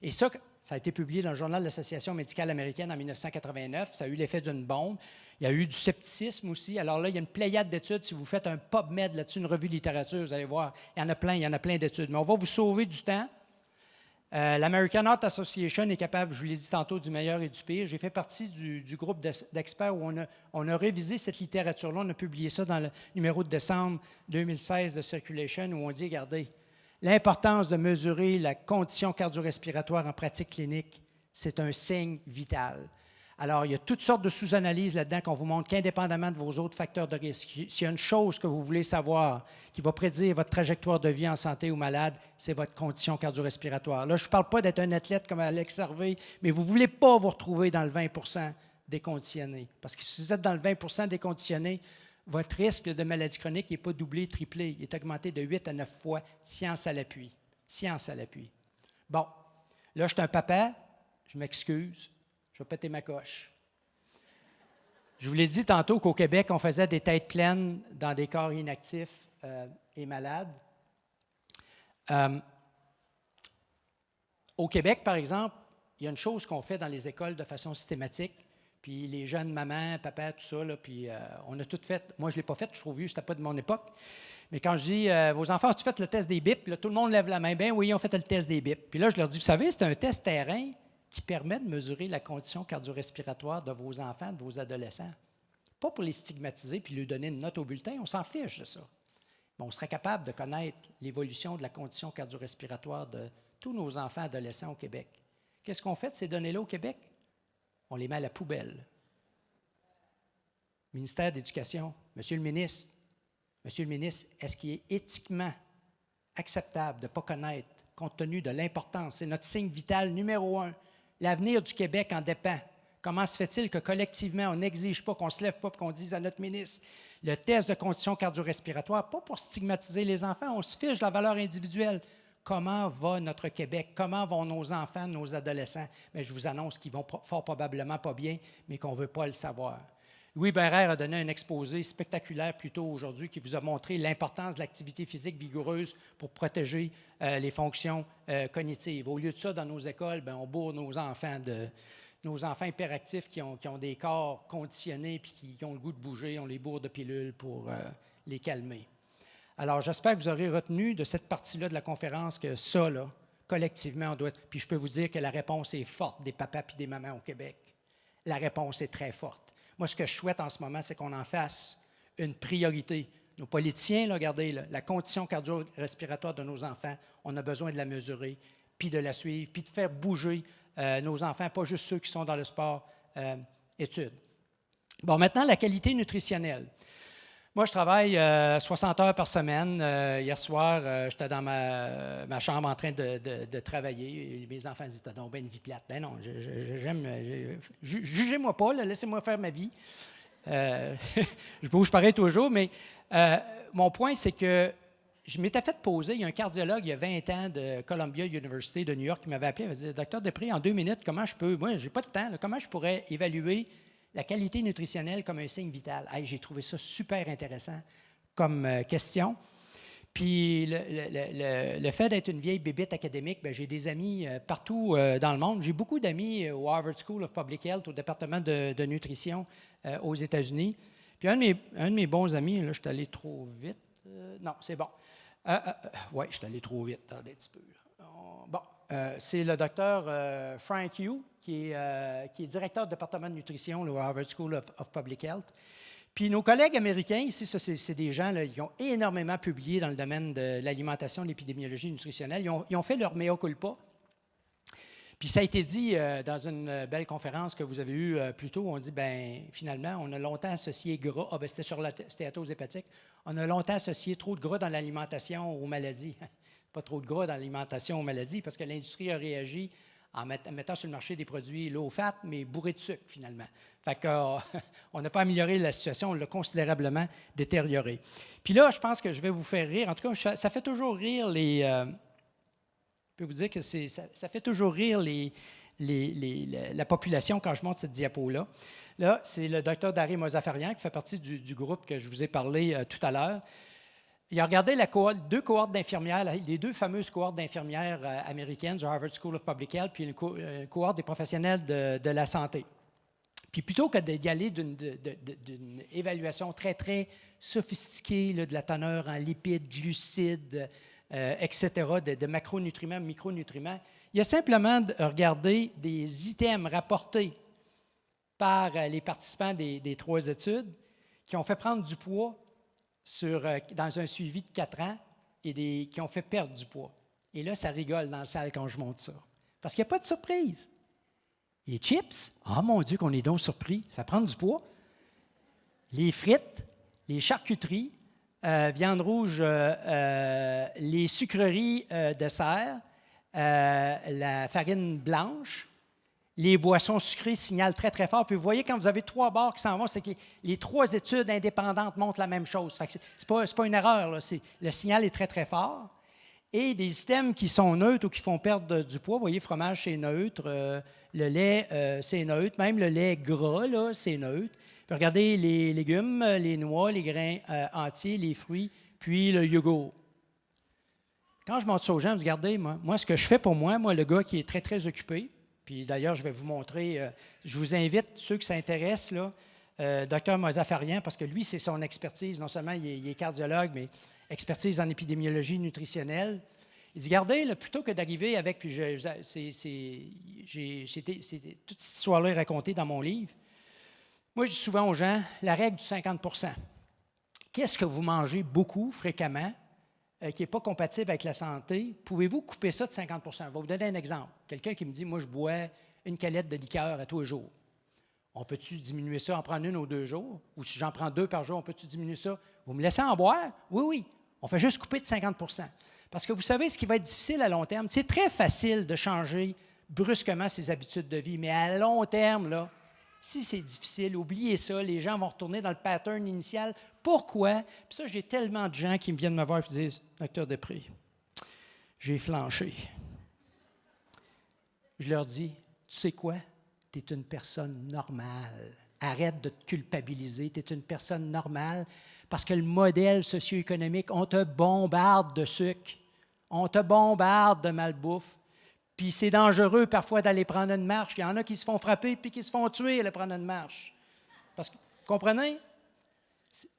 Et ça a été publié dans le Journal de l'Association médicale américaine en 1989. Ça a eu l'effet d'une bombe. Il y a eu du scepticisme aussi. Alors là, il y a une pléiade d'études. Si vous faites un PubMed là-dessus, une revue de littérature, vous allez voir, il y en a plein d'études. Mais on va vous sauver du temps. L'American Heart Association est capable, je vous l'ai dit tantôt, du meilleur et du pire. J'ai fait partie du groupe d'experts où on a révisé cette littérature-là. On a publié ça dans le numéro de décembre 2016 de Circulation où on dit, regardez, l'importance de mesurer la condition cardio-respiratoire en pratique clinique, c'est un signe vital. Alors, il y a toutes sortes de sous-analyses là-dedans qu'on vous montre qu'indépendamment de vos autres facteurs de risque, s'il y a une chose que vous voulez savoir qui va prédire votre trajectoire de vie en santé ou malade, c'est votre condition cardio-respiratoire. Là, je ne parle pas d'être un athlète comme Alex Harvey, mais vous ne voulez pas vous retrouver dans le 20 déconditionné. Parce que si vous êtes dans le 20 déconditionné, votre risque de maladie chronique n'est pas doublé, triplé. Il est augmenté de 8 à 9 fois, science à l'appui. Science à l'appui. Bon, là, je suis un papa, je m'excuse, je vais péter ma coche. Je vous l'ai dit tantôt qu'au Québec, on faisait des têtes pleines dans des corps inactifs et malades. Au Québec, par exemple, il y a une chose qu'on fait dans les écoles de façon systématique, puis les jeunes mamans, papa, tout ça, là, puis on a tout fait. Moi, je ne l'ai pas fait, je suis trop vieux, c'était pas de mon époque. Mais quand je dis, vos enfants, as-tu fait le test des bips? Là, tout le monde lève la main. Bien oui, on fait le test des bips. Puis là, je leur dis, vous savez, c'est un test terrain qui permet de mesurer la condition cardio-respiratoire de vos enfants, de vos adolescents. Pas pour les stigmatiser puis lui donner une note au bulletin, on s'en fiche de ça. Mais on serait capable de connaître l'évolution de la condition cardio-respiratoire de tous nos enfants adolescents au Québec. Qu'est-ce qu'on fait de ces données-là au Québec? On les met à la poubelle. Ministère de l'Éducation, Monsieur le ministre, est-ce qu'il est éthiquement acceptable de ne pas connaître, compte tenu de l'importance, c'est notre signe vital numéro 1, l'avenir du Québec en dépend. Comment se fait-il que collectivement, on n'exige pas, qu'on ne se lève pas et qu'on dise à notre ministre le test de condition cardio-respiratoire, pas pour stigmatiser les enfants, on se fiche de la valeur individuelle. Comment va notre Québec? Comment vont nos enfants, nos adolescents? Bien, je vous annonce qu'ils vont fort probablement pas bien, mais qu'on ne veut pas le savoir. Louis Bérère a donné un exposé spectaculaire plus tôt aujourd'hui qui vous a montré l'importance de l'activité physique vigoureuse pour protéger les fonctions cognitives. Au lieu de ça, dans nos écoles, on bourre nos enfants hyperactifs qui ont des corps conditionnés et qui ont le goût de bouger, on les bourre de pilules pour les calmer. Alors, j'espère que vous aurez retenu de cette partie-là de la conférence que ça, là, collectivement, on doit être... Puis je peux vous dire que la réponse est forte des papas et des mamans au Québec. La réponse est très forte. Moi, ce que je souhaite en ce moment, c'est qu'on en fasse une priorité. Nos politiciens, là, regardez, là, la condition cardio-respiratoire de nos enfants, on a besoin de la mesurer, puis de la suivre, puis de faire bouger nos enfants, pas juste ceux qui sont dans le sport études. Bon, maintenant, la qualité nutritionnelle. Moi, je travaille 60 heures par semaine. Hier soir, j'étais dans ma chambre en train de travailler. Et mes enfants disent « T'as donc bien une vie plate. » Ben non, j'aime... Jugez-moi pas, là, laissez-moi faire ma vie. Je bouge pareil toujours, mais mon point, c'est que je m'étais fait poser, il y a un cardiologue il y a 20 ans de Columbia University de New York qui m'avait appelé, il m'a dit « Docteur Després, en 2 minutes, comment je peux... Moi, j'ai pas de temps, là, comment je pourrais évaluer la qualité nutritionnelle comme un signe vital. » J'ai trouvé ça super intéressant comme question. Puis le fait d'être une vieille bébite académique, j'ai des amis partout dans le monde. J'ai beaucoup d'amis au Harvard School of Public Health, au département de nutrition aux États-Unis. Puis un de mes bons amis, là, je suis allé trop vite. Non, c'est bon. Oui, je suis allé trop vite. Attendez un petit peu. Bon. C'est le docteur Frank Yu, qui est directeur du département de nutrition là, au Harvard School of Public Health. Puis nos collègues américains, ici, ça, c'est des gens là, qui ont énormément publié dans le domaine de l'alimentation, de l'épidémiologie nutritionnelle. Ils ont fait leur mea culpa. Puis ça a été dit dans une belle conférence que vous avez eue plus tôt. On dit, finalement, on a longtemps associé gras. C'était sur la stéatose hépatique. On a longtemps associé trop de gras dans l'alimentation aux maladies. Pas trop de gras dans l'alimentation aux maladies parce que l'industrie a réagi en mettant sur le marché des produits low fat, mais bourrés de sucre, finalement. Fait qu'on n'a pas amélioré la situation, on l'a considérablement détériorée. Puis là, je pense que je vais vous faire rire. En tout cas, ça fait toujours rire les... je peux vous dire que ça fait toujours rire la population quand je montre cette diapo-là. Là, c'est le docteur Dari Mozaffarian qui fait partie du groupe que je vous ai parlé tout à l'heure. Il a regardé deux cohortes d'infirmières, les 2 fameuses cohortes d'infirmières américaines du Harvard School of Public Health, puis une cohorte des professionnels de la santé. Puis plutôt que d'y aller d'une évaluation très, très sophistiquée là, de la teneur en lipides, glucides, etc., de macronutriments, micronutriments, il a simplement regardé des items rapportés par les participants des 3 études qui ont fait prendre du poids dans un suivi de 4 ans et qui ont fait perdre du poids. Et là, ça rigole dans la salle quand je montre ça. Parce qu'il n'y a pas de surprise. Les chips, mon Dieu, qu'on est donc surpris, ça fait prendre du poids. Les frites, les charcuteries, viande rouge, les sucreries de serre, la farine blanche, les boissons sucrées signalent très, très fort. Puis vous voyez, quand vous avez 3 barres qui s'en vont, c'est que les 3 études indépendantes montrent la même chose. Fait que c'est pas une erreur, là. Le signal est très, très fort. Et des systèmes qui sont neutres ou qui font perdre du poids, vous voyez, fromage, c'est neutre, le lait, c'est neutre, même le lait gras, là, c'est neutre. Puis regardez les légumes, les noix, les grains entiers, les fruits, puis le yogourt. Quand je montre ça aux gens, regardez, moi, ce que je fais pour moi, le gars qui est très, très occupé, puis d'ailleurs, je vais vous montrer, je vous invite, ceux qui s'intéressent, Dr Mozaffarian, parce que lui, c'est son expertise. Non seulement il est cardiologue, mais expertise en épidémiologie nutritionnelle. Il dit, regardez, là, plutôt que d'arriver avec, puis toute cette histoire-là est racontée dans mon livre. Moi, je dis souvent aux gens, la règle du 50 %. Qu'est-ce que vous mangez beaucoup, fréquemment, qui n'est pas compatible avec la santé? Pouvez-vous couper ça de 50 %? Je vais vous donner un exemple. Quelqu'un qui me dit, moi, je bois une canette de liqueur à tous les jours. On peut-tu diminuer ça, en prendre 1 ou 2 jours? Ou si j'en prends 2 par jour, on peut-tu diminuer ça? Vous me laissez en boire? Oui, oui. On fait juste couper de 50 %. Parce que vous savez, ce qui va être difficile à long terme, c'est très facile de changer brusquement ses habitudes de vie, mais à long terme, là, si c'est difficile, oubliez ça, les gens vont retourner dans le pattern initial. Pourquoi? Puis ça, j'ai tellement de gens qui me viennent me voir et disent, « Docteur Després, j'ai flanché. » Je leur dis, « Tu sais quoi? Tu es une personne normale. arrête de te culpabiliser, tu es une personne normale, parce que le modèle socio-économique, on te bombarde de sucre, on te bombarde de malbouffe, puis c'est dangereux parfois d'aller prendre une marche. Il y en a qui se font frapper puis qui se font tuer à aller prendre une marche. Parce que, comprenez?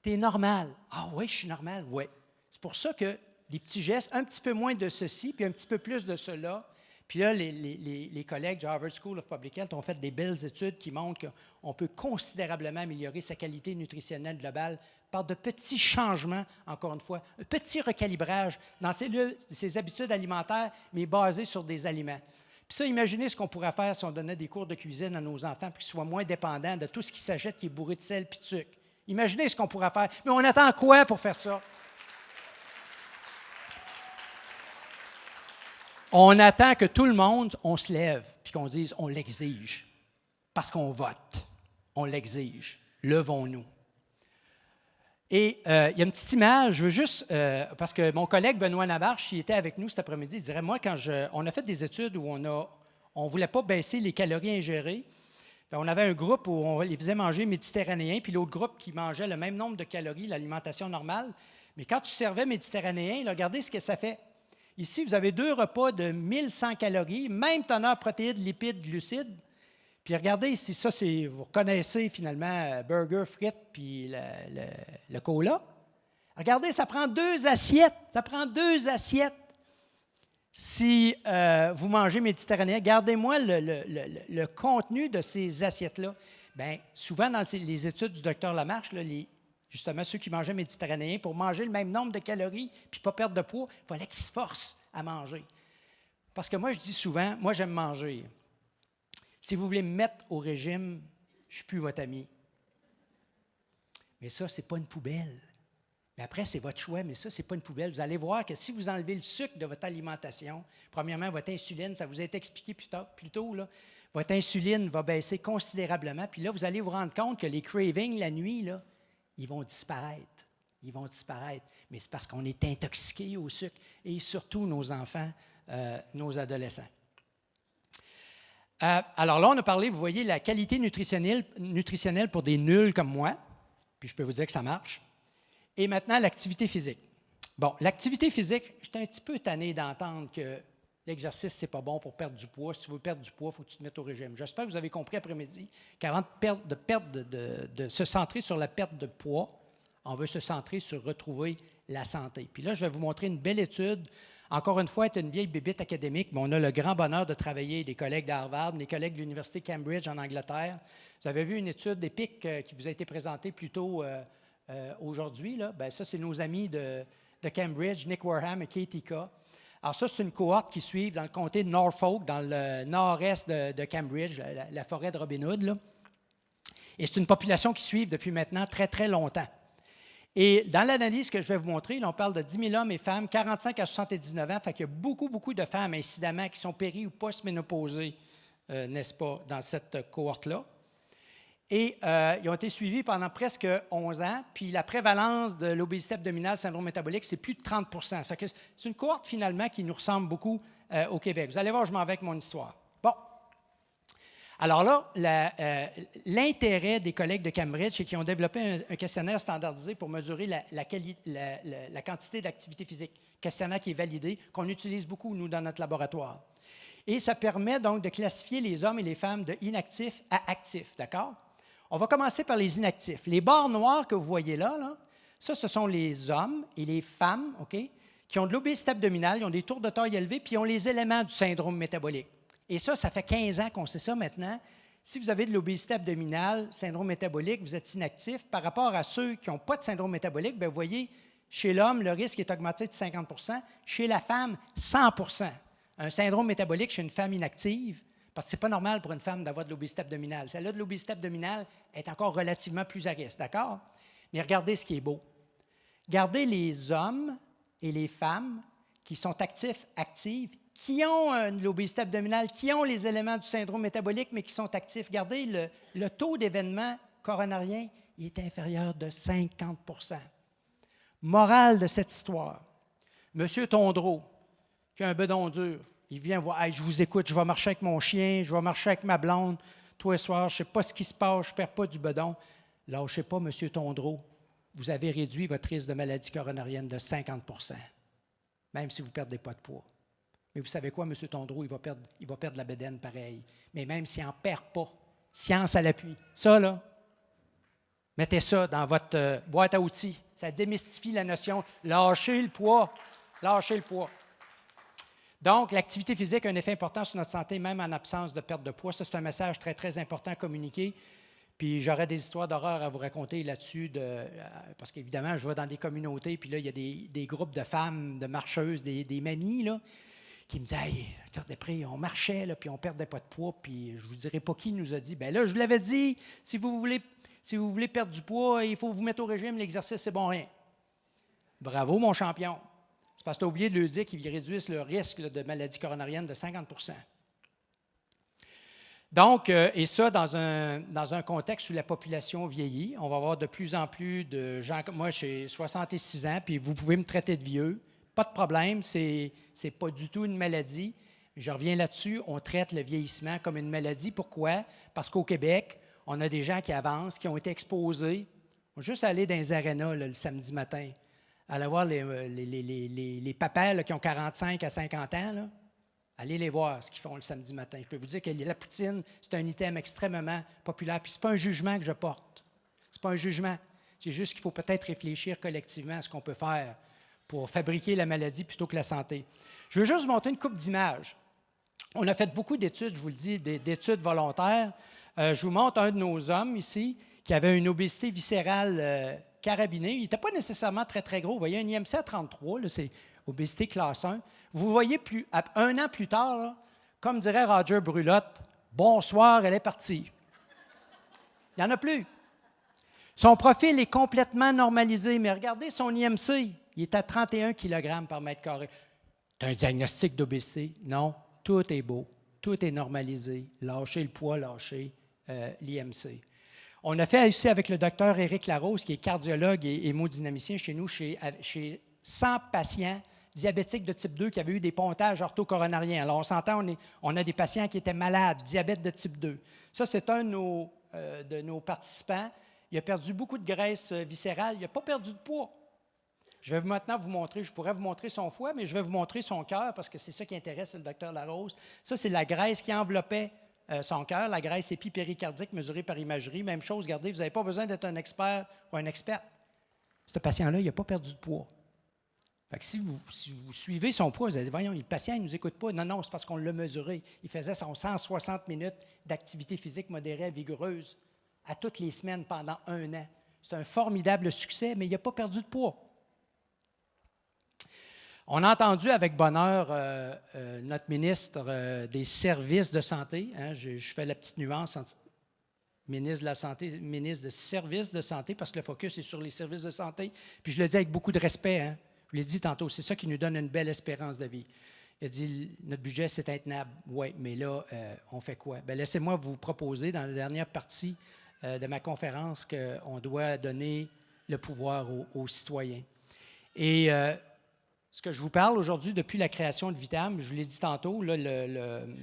Tu es normal. Ah oui, je suis normal, oui. C'est pour ça que des petits gestes, un petit peu moins de ceci, puis un petit peu plus de cela. Puis là, les collègues de Harvard School of Public Health ont fait des belles études qui montrent qu'on peut considérablement améliorer sa qualité nutritionnelle globale par de petits changements, encore une fois, un petit recalibrage dans ses habitudes alimentaires, mais basé sur des aliments. Puis ça, imaginez ce qu'on pourrait faire si on donnait des cours de cuisine à nos enfants pour qu'ils soient moins dépendants de tout ce qui s'achète qui est bourré de sel puis de sucre. Imaginez ce qu'on pourrait faire. Mais on attend quoi pour faire ça? On attend que tout le monde, on se lève, puis qu'on dise, on l'exige, parce qu'on vote. On l'exige. Levons-nous. Et il y a une petite image, je veux juste, parce que mon collègue Benoît Navarche, il était avec nous cet après-midi, il dirait, moi, on a fait des études où on ne voulait pas baisser les calories ingérées, on avait un groupe où on les faisait manger méditerranéen, puis l'autre groupe qui mangeait le même nombre de calories, l'alimentation normale. Mais quand tu servais méditerranéen, là, regardez ce que ça fait. Ici, vous avez 2 repas de 1100 calories, même teneur protéines, lipides, glucides. Puis regardez ici, ça, vous reconnaissez finalement burger, frites, puis le cola. Regardez, ça prend 2 assiettes. Ça prend 2 assiettes. Si vous mangez méditerranéen, gardez-moi le contenu de ces assiettes-là. Bien, souvent, dans les études du docteur Lamarche, là, justement, ceux qui mangeaient méditerranéen, pour manger le même nombre de calories puis pas perdre de poids, il fallait qu'ils se forcent à manger. Parce que moi, je dis souvent, moi, j'aime manger. Si vous voulez me mettre au régime, je ne suis plus votre ami. Mais ça, ce n'est pas une poubelle. Mais après, c'est votre choix, mais ça, ce n'est pas une poubelle. Vous allez voir que si vous enlevez le sucre de votre alimentation, premièrement, votre insuline, ça vous a été expliqué plus tôt, là, votre insuline va baisser considérablement. Puis là, vous allez vous rendre compte que les cravings la nuit, là, ils vont disparaître. Ils vont disparaître. Mais c'est parce qu'on est intoxiqué au sucre, et surtout nos enfants, nos adolescents. Alors là, on a parlé, vous voyez, la qualité nutritionnelle pour des nuls comme moi, puis je peux vous dire que ça marche. Et maintenant, l'activité physique. Bon, l'activité physique, j'étais un petit peu tanné d'entendre que l'exercice, ce n'est pas bon pour perdre du poids. Si tu veux perdre du poids, il faut que tu te mettes au régime. J'espère que vous avez compris après-midi qu'avant de se centrer sur la perte de poids, on veut se centrer sur retrouver la santé. Puis là, je vais vous montrer une belle étude. Encore une fois, être une vieille bébite académique, mais on a le grand bonheur de travailler des collègues d'Harvard, des collègues de l'Université Cambridge en Angleterre. Vous avez vu une étude épique qui vous a été présentée plus tôt aujourd'hui. Là. Bien, ça, c'est nos amis de Cambridge, Nick Warham et Katie Ka. Alors ça, c'est une cohorte qui suit dans le comté de Norfolk, dans le nord-est de Cambridge, la forêt de Robin Hood. Là. Et c'est une population qui suit depuis maintenant très, très longtemps. Et dans l'analyse que je vais vous montrer, là, on parle de 10 000 hommes et femmes, 45 à 79 ans, fait qu'il y a beaucoup, beaucoup de femmes, incidemment, qui sont péri- ou post-ménopausées, n'est-ce pas, dans cette cohorte-là. Et ils ont été suivis pendant presque 11 ans, puis la prévalence de l'obésité abdominale, syndrome métabolique, c'est plus de 30 %. Fait que c'est une cohorte, finalement, qui nous ressemble beaucoup au Québec. Vous allez voir, je m'en vais avec mon histoire. Bon. Alors là, l'intérêt des collègues de Cambridge, c'est qu'ils ont développé un questionnaire standardisé pour mesurer la quantité d'activité physique. Questionnaire qui est validé, qu'on utilise beaucoup, nous, dans notre laboratoire. Et ça permet donc de classifier les hommes et les femmes de inactifs à actifs, d'accord? On va commencer par les inactifs. Les barres noires que vous voyez là, ça, ce sont les hommes et les femmes, OK, qui ont de l'obésité abdominale, ils ont des tours de taille élevés, puis ils ont les éléments du syndrome métabolique. Et ça fait 15 ans qu'on sait ça maintenant. Si vous avez de l'obésité abdominale, syndrome métabolique, vous êtes inactif. Par rapport à ceux qui n'ont pas de syndrome métabolique, bien, vous voyez, chez l'homme, le risque est augmenté de 50 %, chez la femme, 100 %. Un syndrome métabolique chez une femme inactive, parce que ce n'est pas normal pour une femme d'avoir de l'obésité abdominale. Celle-là de l'obésité abdominale est encore relativement plus à risque, d'accord? Mais regardez ce qui est beau. Regardez les hommes et les femmes qui sont actives, qui ont de l'obésité abdominale, qui ont les éléments du syndrome métabolique, mais qui sont actifs. Regardez, le taux d'événement coronarien il est inférieur de 50 %. Morale de cette histoire. Monsieur Tondreau, qui a un bedon dur, il vient voir, hey, je vous écoute, je vais marcher avec mon chien, je vais marcher avec ma blonde. tous les soirs, je ne sais pas ce qui se passe, je ne perds pas du bedon. Lâchez pas, M. Tondreau. Vous avez réduit votre risque de maladie coronarienne de 50 %, même si vous ne perdez pas de poids. Mais vous savez quoi, M. Tondreau, il va perdre la bédaine pareil. Mais même s'il n'en perd pas, science à l'appui. Ça, là, mettez ça dans votre boîte à outils. Ça démystifie la notion. Lâchez le poids. Lâchez le poids. Donc, l'activité physique a un effet important sur notre santé, même en absence de perte de poids. Ça, c'est un message très, très important à communiquer. Puis j'aurais des histoires d'horreur à vous raconter là-dessus, parce qu'évidemment, je vais dans des communautés, puis là, il y a des groupes de femmes, de marcheuses, des mamies, là, qui me disent « Hey, Dr. Després, on marchait, là, puis on ne perdait pas de poids. » Puis je ne vous dirai pas qui nous a dit « Bien là, je vous l'avais dit, si vous voulez perdre du poids, il faut vous mettre au régime, l'exercice, c'est bon rien. » Bravo, mon champion. C'est parce que tu as oublié de lui dire qu'ils réduisent le risque là, de maladie coronarienne de 50 %. Donc, et ça, dans un contexte où la population vieillit, on va avoir de plus en plus de gens comme moi, j'ai 66 ans, puis vous pouvez me traiter de vieux. Pas de problème, c'est pas du tout une maladie. Je reviens là-dessus, on traite le vieillissement comme une maladie. Pourquoi? Parce qu'au Québec, on a des gens qui avancent, qui ont été exposés. On va juste aller dans les arénas là, le samedi matin, aller voir les papas là, qui ont 45 à 50 ans, là. Allez les voir, ce qu'ils font le samedi matin. Je peux vous dire que la poutine, c'est un item extrêmement populaire. Puis ce n'est pas un jugement que je porte. Ce n'est pas un jugement. C'est juste qu'il faut peut-être réfléchir collectivement à ce qu'on peut faire pour fabriquer la maladie plutôt que la santé. Je veux juste vous montrer une couple d'images. On a fait beaucoup d'études, je vous le dis, d'études volontaires. Je vous montre un de nos hommes ici qui avait une obésité viscérale carabinée. Il n'était pas nécessairement très, très gros. Vous voyez, un IMC à 33, là, c'est obésité classe 1. Vous voyez, un an plus tard, là, comme dirait Roger Brulotte, « Bonsoir, elle est partie. » Il n'y en a plus. Son profil est complètement normalisé, mais regardez son IMC, il est à 31 kg par mètre carré. Tu as un diagnostic d'obésité? Non, tout est beau, tout est normalisé. Lâchez le poids, lâchez l'IMC. On a fait ici avec le docteur Éric Larose, qui est cardiologue et hémodynamicien chez nous, chez 100 patients diabétiques de type 2 qui avaient eu des pontages orthocoronariens. Alors, on s'entend, on a des patients qui étaient malades, diabète de type 2. Ça, c'est un de nos participants. Il a perdu beaucoup de graisse viscérale. Il n'a pas perdu de poids. Je vais maintenant vous montrer, je pourrais vous montrer son foie, mais je vais vous montrer son cœur parce que c'est ça qui intéresse le docteur Larose. Ça, c'est la graisse qui enveloppait son cœur, la graisse épipéricardique mesurée par imagerie. Même chose, regardez, vous n'avez pas besoin d'être un expert ou un expert. Ce patient-là, il n'a pas perdu de poids. Fait que si vous suivez son poids, vous allez dire, voyons, le patient ne nous écoute pas. Non, non, c'est parce qu'on l'a mesuré. Il faisait son 160 minutes d'activité physique modérée vigoureuse à toutes les semaines pendant 1 an. C'est un formidable succès, mais il n'a pas perdu de poids. On a entendu avec bonheur notre ministre des Services de santé. Hein, je fais la petite nuance entre ministre de la Santé, ministre des Services de santé, parce que le focus est sur les services de santé. Puis je le dis avec beaucoup de respect, hein. Je l'ai dit tantôt, c'est ça qui nous donne une belle espérance de vie. Il a dit, notre budget, c'est intenable. Oui, mais là, on fait quoi? Bien, laissez-moi vous proposer, dans la dernière partie de ma conférence, qu'on doit donner le pouvoir aux citoyens. Et ce que je vous parle aujourd'hui, depuis la création de Vitam, je vous l'ai dit tantôt, là, le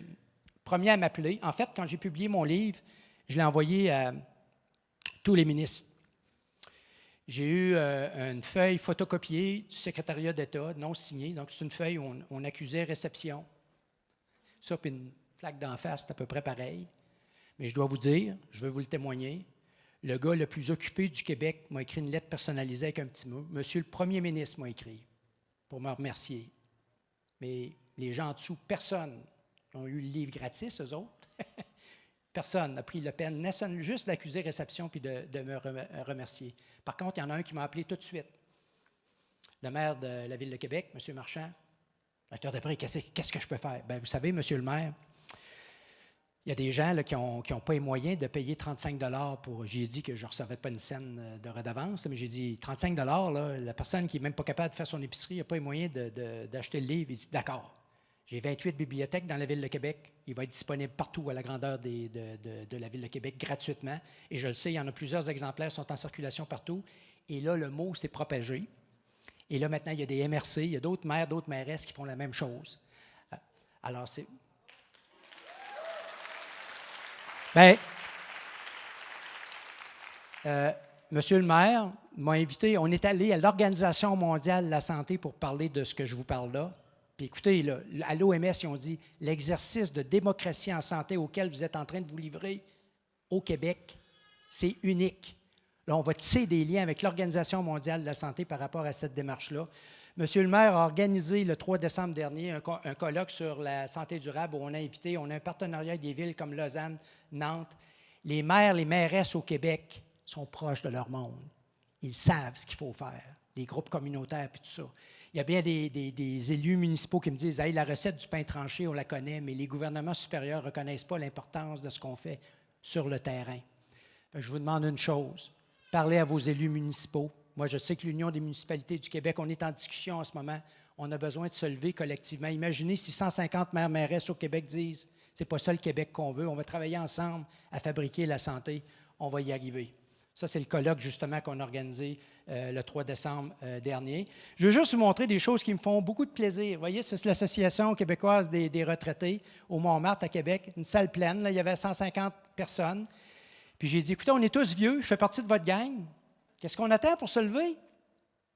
premier à m'appeler, en fait, quand j'ai publié mon livre, je l'ai envoyé à tous les ministres. J'ai eu une feuille photocopiée du secrétariat d'État, non signée. Donc, c'est une feuille où on accusait réception. Ça, puis une flaque d'en face, c'est à peu près pareil. Mais je dois vous dire, je veux vous le témoigner, le gars le plus occupé du Québec m'a écrit une lettre personnalisée avec un petit mot. Monsieur le premier ministre m'a écrit pour me remercier. Mais les gens en dessous, personne n'ont eu le livre gratis, eux autres. Personne n'a pris la peine juste d'accuser réception puis de me remercier. Par contre, il y en a un qui m'a appelé tout de suite. Le maire de la Ville de Québec, M. Marchand. Docteur Després, qu'est-ce que je peux faire? Bien, vous savez, M. le maire, il y a des gens là, qui n'ont pas les moyens de payer 35 $ pour... J'ai dit que je ne recevais pas une scène de redevance, mais j'ai dit 35 $, là, la personne qui n'est même pas capable de faire son épicerie n'a pas les moyens d'acheter le livre. Il dit, d'accord. J'ai 28 bibliothèques dans la Ville de Québec. Il va être disponible partout à la grandeur de la Ville de Québec gratuitement. Et je le sais, il y en a plusieurs exemplaires qui sont en circulation partout. Et là, le mot s'est propagé. Et là, maintenant, il y a des MRC, il y a d'autres maires, d'autres mairesses qui font la même chose. Alors, c'est... Bien, Monsieur le maire m'a invité, on est allé à l'Organisation mondiale de la santé pour parler de ce que je vous parle là. Puis écoutez, là, à l'OMS, ils ont dit l'exercice de démocratie en santé auquel vous êtes en train de vous livrer au Québec, c'est unique. Là, on va tisser des liens avec l'Organisation mondiale de la santé par rapport à cette démarche-là. Monsieur le maire a organisé le 3 décembre dernier un colloque sur la santé durable où on a invité, on a un partenariat avec des villes comme Lausanne, Nantes. Les maires, les mairesses au Québec sont proches de leur monde. Ils savent ce qu'il faut faire, les groupes communautaires et tout ça. Il y a bien des élus municipaux qui me disent hey, « la recette du pain tranché, on la connaît, mais les gouvernements supérieurs ne reconnaissent pas l'importance de ce qu'on fait sur le terrain. » Je vous demande une chose, parlez à vos élus municipaux. Moi, je sais que l'Union des municipalités du Québec, on est en discussion en ce moment. On a besoin de se lever collectivement. Imaginez si 150 maires-mairesses au Québec disent « c'est pas ça le Québec qu'on veut, on va travailler ensemble à fabriquer la santé, on va y arriver ». Ça, c'est le colloque, justement, qu'on a organisé le 3 décembre dernier. Je veux juste vous montrer des choses qui me font beaucoup de plaisir. Vous voyez, c'est l'Association québécoise des retraités au Montmartre, à Québec. Une salle pleine, là, il y avait 150 personnes. Puis j'ai dit, écoutez, on est tous vieux, je fais partie de votre gang. Qu'est-ce qu'on attend pour se lever?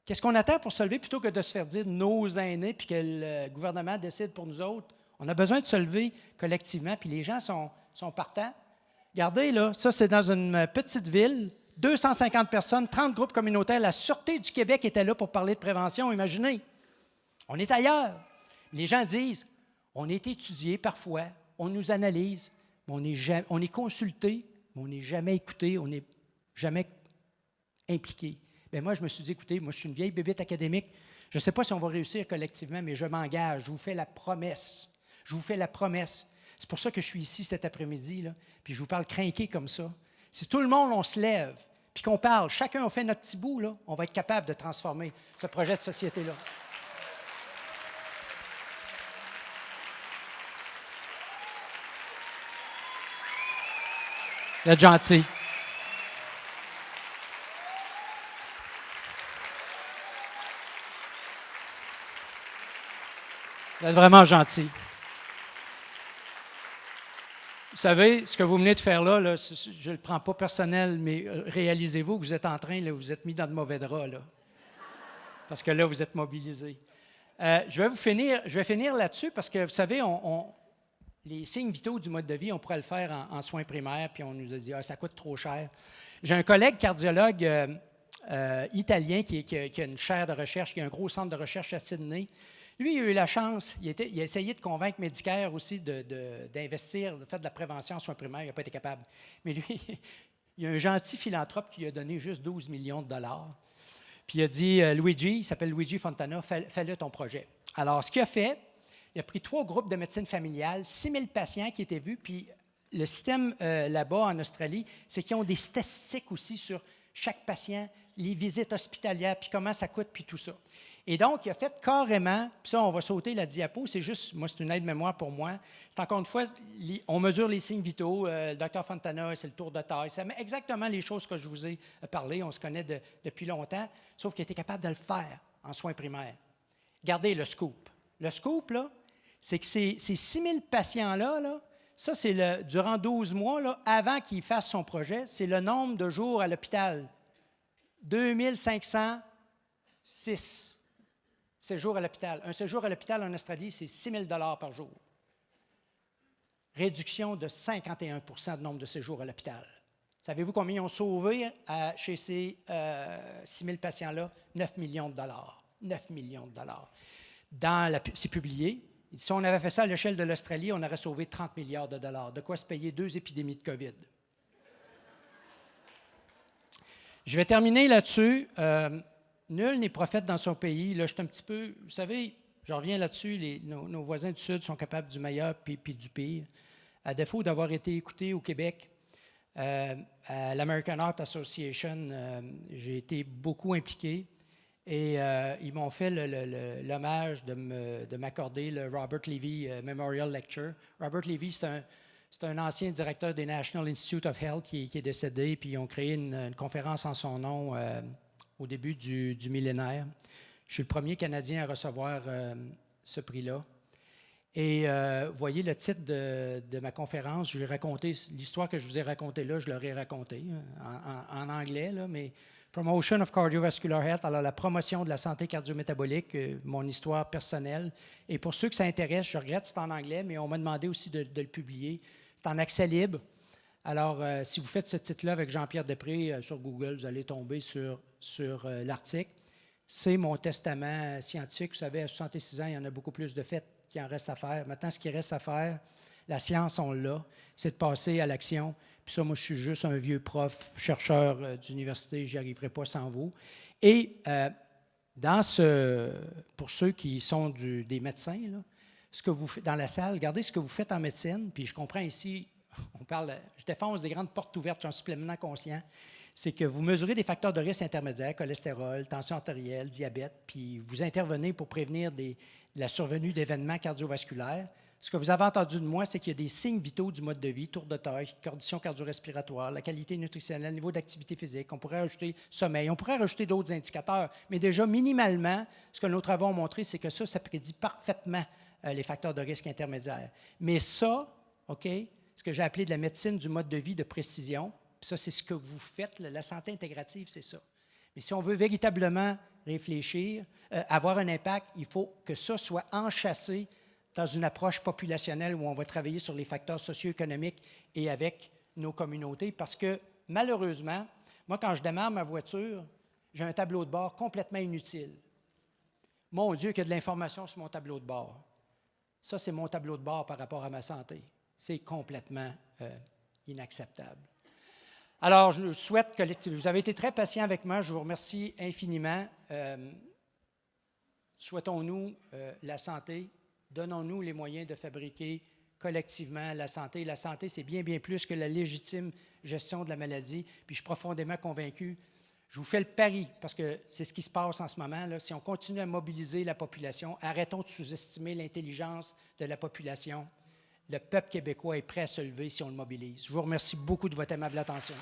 Qu'est-ce qu'on attend pour se lever plutôt que de se faire dire nos aînés puis que le gouvernement décide pour nous autres? On a besoin de se lever collectivement, puis les gens sont partants. Regardez, là, ça, c'est dans une petite ville. 250 personnes, 30 groupes communautaires. La Sûreté du Québec était là pour parler de prévention, imaginez. On est ailleurs. Les gens disent, on est étudié parfois, on nous analyse, mais on est consulté, mais on n'est jamais écouté, on n'est jamais impliqué. Bien, moi, je me suis dit, écoutez, moi, je suis une vieille bébête académique. Je ne sais pas si on va réussir collectivement, mais je m'engage. Je vous fais la promesse. Je vous fais la promesse. C'est pour ça que je suis ici cet après-midi, là, puis je vous parle crinqué comme ça. Si tout le monde, on se lève, puis qu'on parle, chacun on fait notre petit bout, là, on va être capable de transformer ce projet de société-là. Vous êtes gentil. Vous êtes vraiment gentil. Vous savez, ce que vous venez de faire là, je ne le prends pas personnel, mais réalisez-vous que vous êtes en train, là, vous êtes mis dans de mauvais draps, là. Parce que là, vous êtes mobilisés. Je vais finir là-dessus parce que, vous savez, les signes vitaux du mode de vie, on pourrait le faire en soins primaires, puis on nous a dit « ça coûte trop cher ». J'ai un collègue cardiologue italien qui a une chaire de recherche, qui a un gros centre de recherche à Sydney. Lui, il a eu la chance, il a essayé de convaincre Medicare aussi d'investir, de faire de la prévention en soins primaires, il n'a pas été capable. Mais lui, il y a un gentil philanthrope qui lui a donné juste 12 millions de dollars. Puis il a dit, Luigi, il s'appelle Luigi Fontana, fais-le ton projet. Alors, ce qu'il a fait, il a pris 3 groupes de médecine familiale, 6 000 patients qui étaient vus, puis le système là-bas en Australie, c'est qu'ils ont des statistiques aussi sur chaque patient, les visites hospitalières, puis comment ça coûte, puis tout ça. Et donc, il a fait carrément, puis ça, on va sauter la diapo, c'est juste, moi, c'est une aide-mémoire pour moi. C'est encore une fois, on mesure les signes vitaux. Le docteur Fontana, c'est le tour de taille. Ça met exactement les choses que je vous ai parlé. On se connaît depuis longtemps, sauf qu'il a été capable de le faire en soins primaires. Regardez le scoop. Le scoop, là, c'est que ces 6 000 patients-là, là, ça, c'est durant 12 mois, là, avant qu'il fasse son projet, c'est le nombre de jours à l'hôpital. 2506. Séjour à l'hôpital. Un séjour à l'hôpital en Australie, c'est 6 000 $ par jour. Réduction de 51 % de nombre de séjours à l'hôpital. Savez-vous combien ils ont sauvé chez ces 6 000 patients-là? 9 millions de dollars. 9 millions de dollars. C'est publié. Si on avait fait ça à l'échelle de l'Australie, on aurait sauvé 30 milliards de dollars. De quoi se payer 2 épidémies de COVID. Je vais terminer là-dessus. Nul n'est prophète dans son pays. Là, je suis un petit peu, vous savez, je reviens là-dessus, nos voisins du Sud sont capables du meilleur puis du pire. À défaut d'avoir été écouté au Québec, à l'American Heart Association, j'ai été beaucoup impliqué et ils m'ont fait l'hommage de m'accorder le Robert Levy Memorial Lecture. Robert Levy, c'est un ancien directeur des National Institute of Health qui est décédé, puis ils ont créé une conférence en son nom au début du millénaire. Je suis le premier Canadien à recevoir ce prix-là. Et vous voyez le titre de ma conférence, j'ai raconté l'histoire que je vous ai racontée là, je l'aurais racontée en anglais, là, mais Promotion of Cardiovascular Health, alors la promotion de la santé cardio-métabolique, mon histoire personnelle. Et pour ceux que ça intéresse, je regrette, c'est en anglais, mais on m'a demandé aussi de le publier. C'est en accès libre. Alors, si vous faites ce titre-là avec Jean-Pierre Després sur Google, vous allez tomber sur l'article. C'est mon testament scientifique. Vous savez, à 66 ans, il y en a beaucoup plus de faits qu'il en reste à faire. Maintenant, ce qui reste à faire, la science, on l'a, c'est de passer à l'action. Puis ça, moi, je suis juste un vieux prof, chercheur d'université, je n'y arriverai pas sans vous. Et pour ceux qui sont des médecins, là, ce que vous faites dans la salle, regardez ce que vous faites en médecine, puis je comprends ici, je défonce des grandes portes ouvertes, j'en suis pleinement conscient, c'est que vous mesurez des facteurs de risque intermédiaires, cholestérol, tension artérielle, diabète, puis vous intervenez pour prévenir la survenue d'événements cardiovasculaires. Ce que vous avez entendu de moi, c'est qu'il y a des signes vitaux du mode de vie, tour de taille, conditions cardio-respiratoires, la qualité nutritionnelle, niveau d'activité physique. On pourrait ajouter sommeil, on pourrait rajouter d'autres indicateurs, mais déjà, minimalement, ce que nos travaux ont montré, c'est que ça prédit parfaitement les facteurs de risque intermédiaires. Mais ça, OK, ce que j'ai appelé de la médecine du mode de vie de précision, puis ça, c'est ce que vous faites, la santé intégrative, c'est ça. Mais si on veut véritablement réfléchir, avoir un impact, il faut que ça soit enchâssé dans une approche populationnelle où on va travailler sur les facteurs socio-économiques et avec nos communautés. Parce que, malheureusement, moi, quand je démarre ma voiture, j'ai un tableau de bord complètement inutile. Mon Dieu, qu'il y a de l'information sur mon tableau de bord. Ça, c'est mon tableau de bord par rapport à ma santé. C'est complètement inacceptable. Alors, je souhaite que vous avez été très patient avec moi. Je vous remercie infiniment. Souhaitons-nous la santé. Donnons-nous les moyens de fabriquer collectivement la santé. La santé, c'est bien, bien plus que la légitime gestion de la maladie. Puis je suis profondément convaincu. Je vous fais le pari, parce que c'est ce qui se passe en ce moment, là. Si on continue à mobiliser la population, arrêtons de sous-estimer l'intelligence de la population. Le peuple québécois est prêt à se lever si on le mobilise. Je vous remercie beaucoup de votre aimable attention.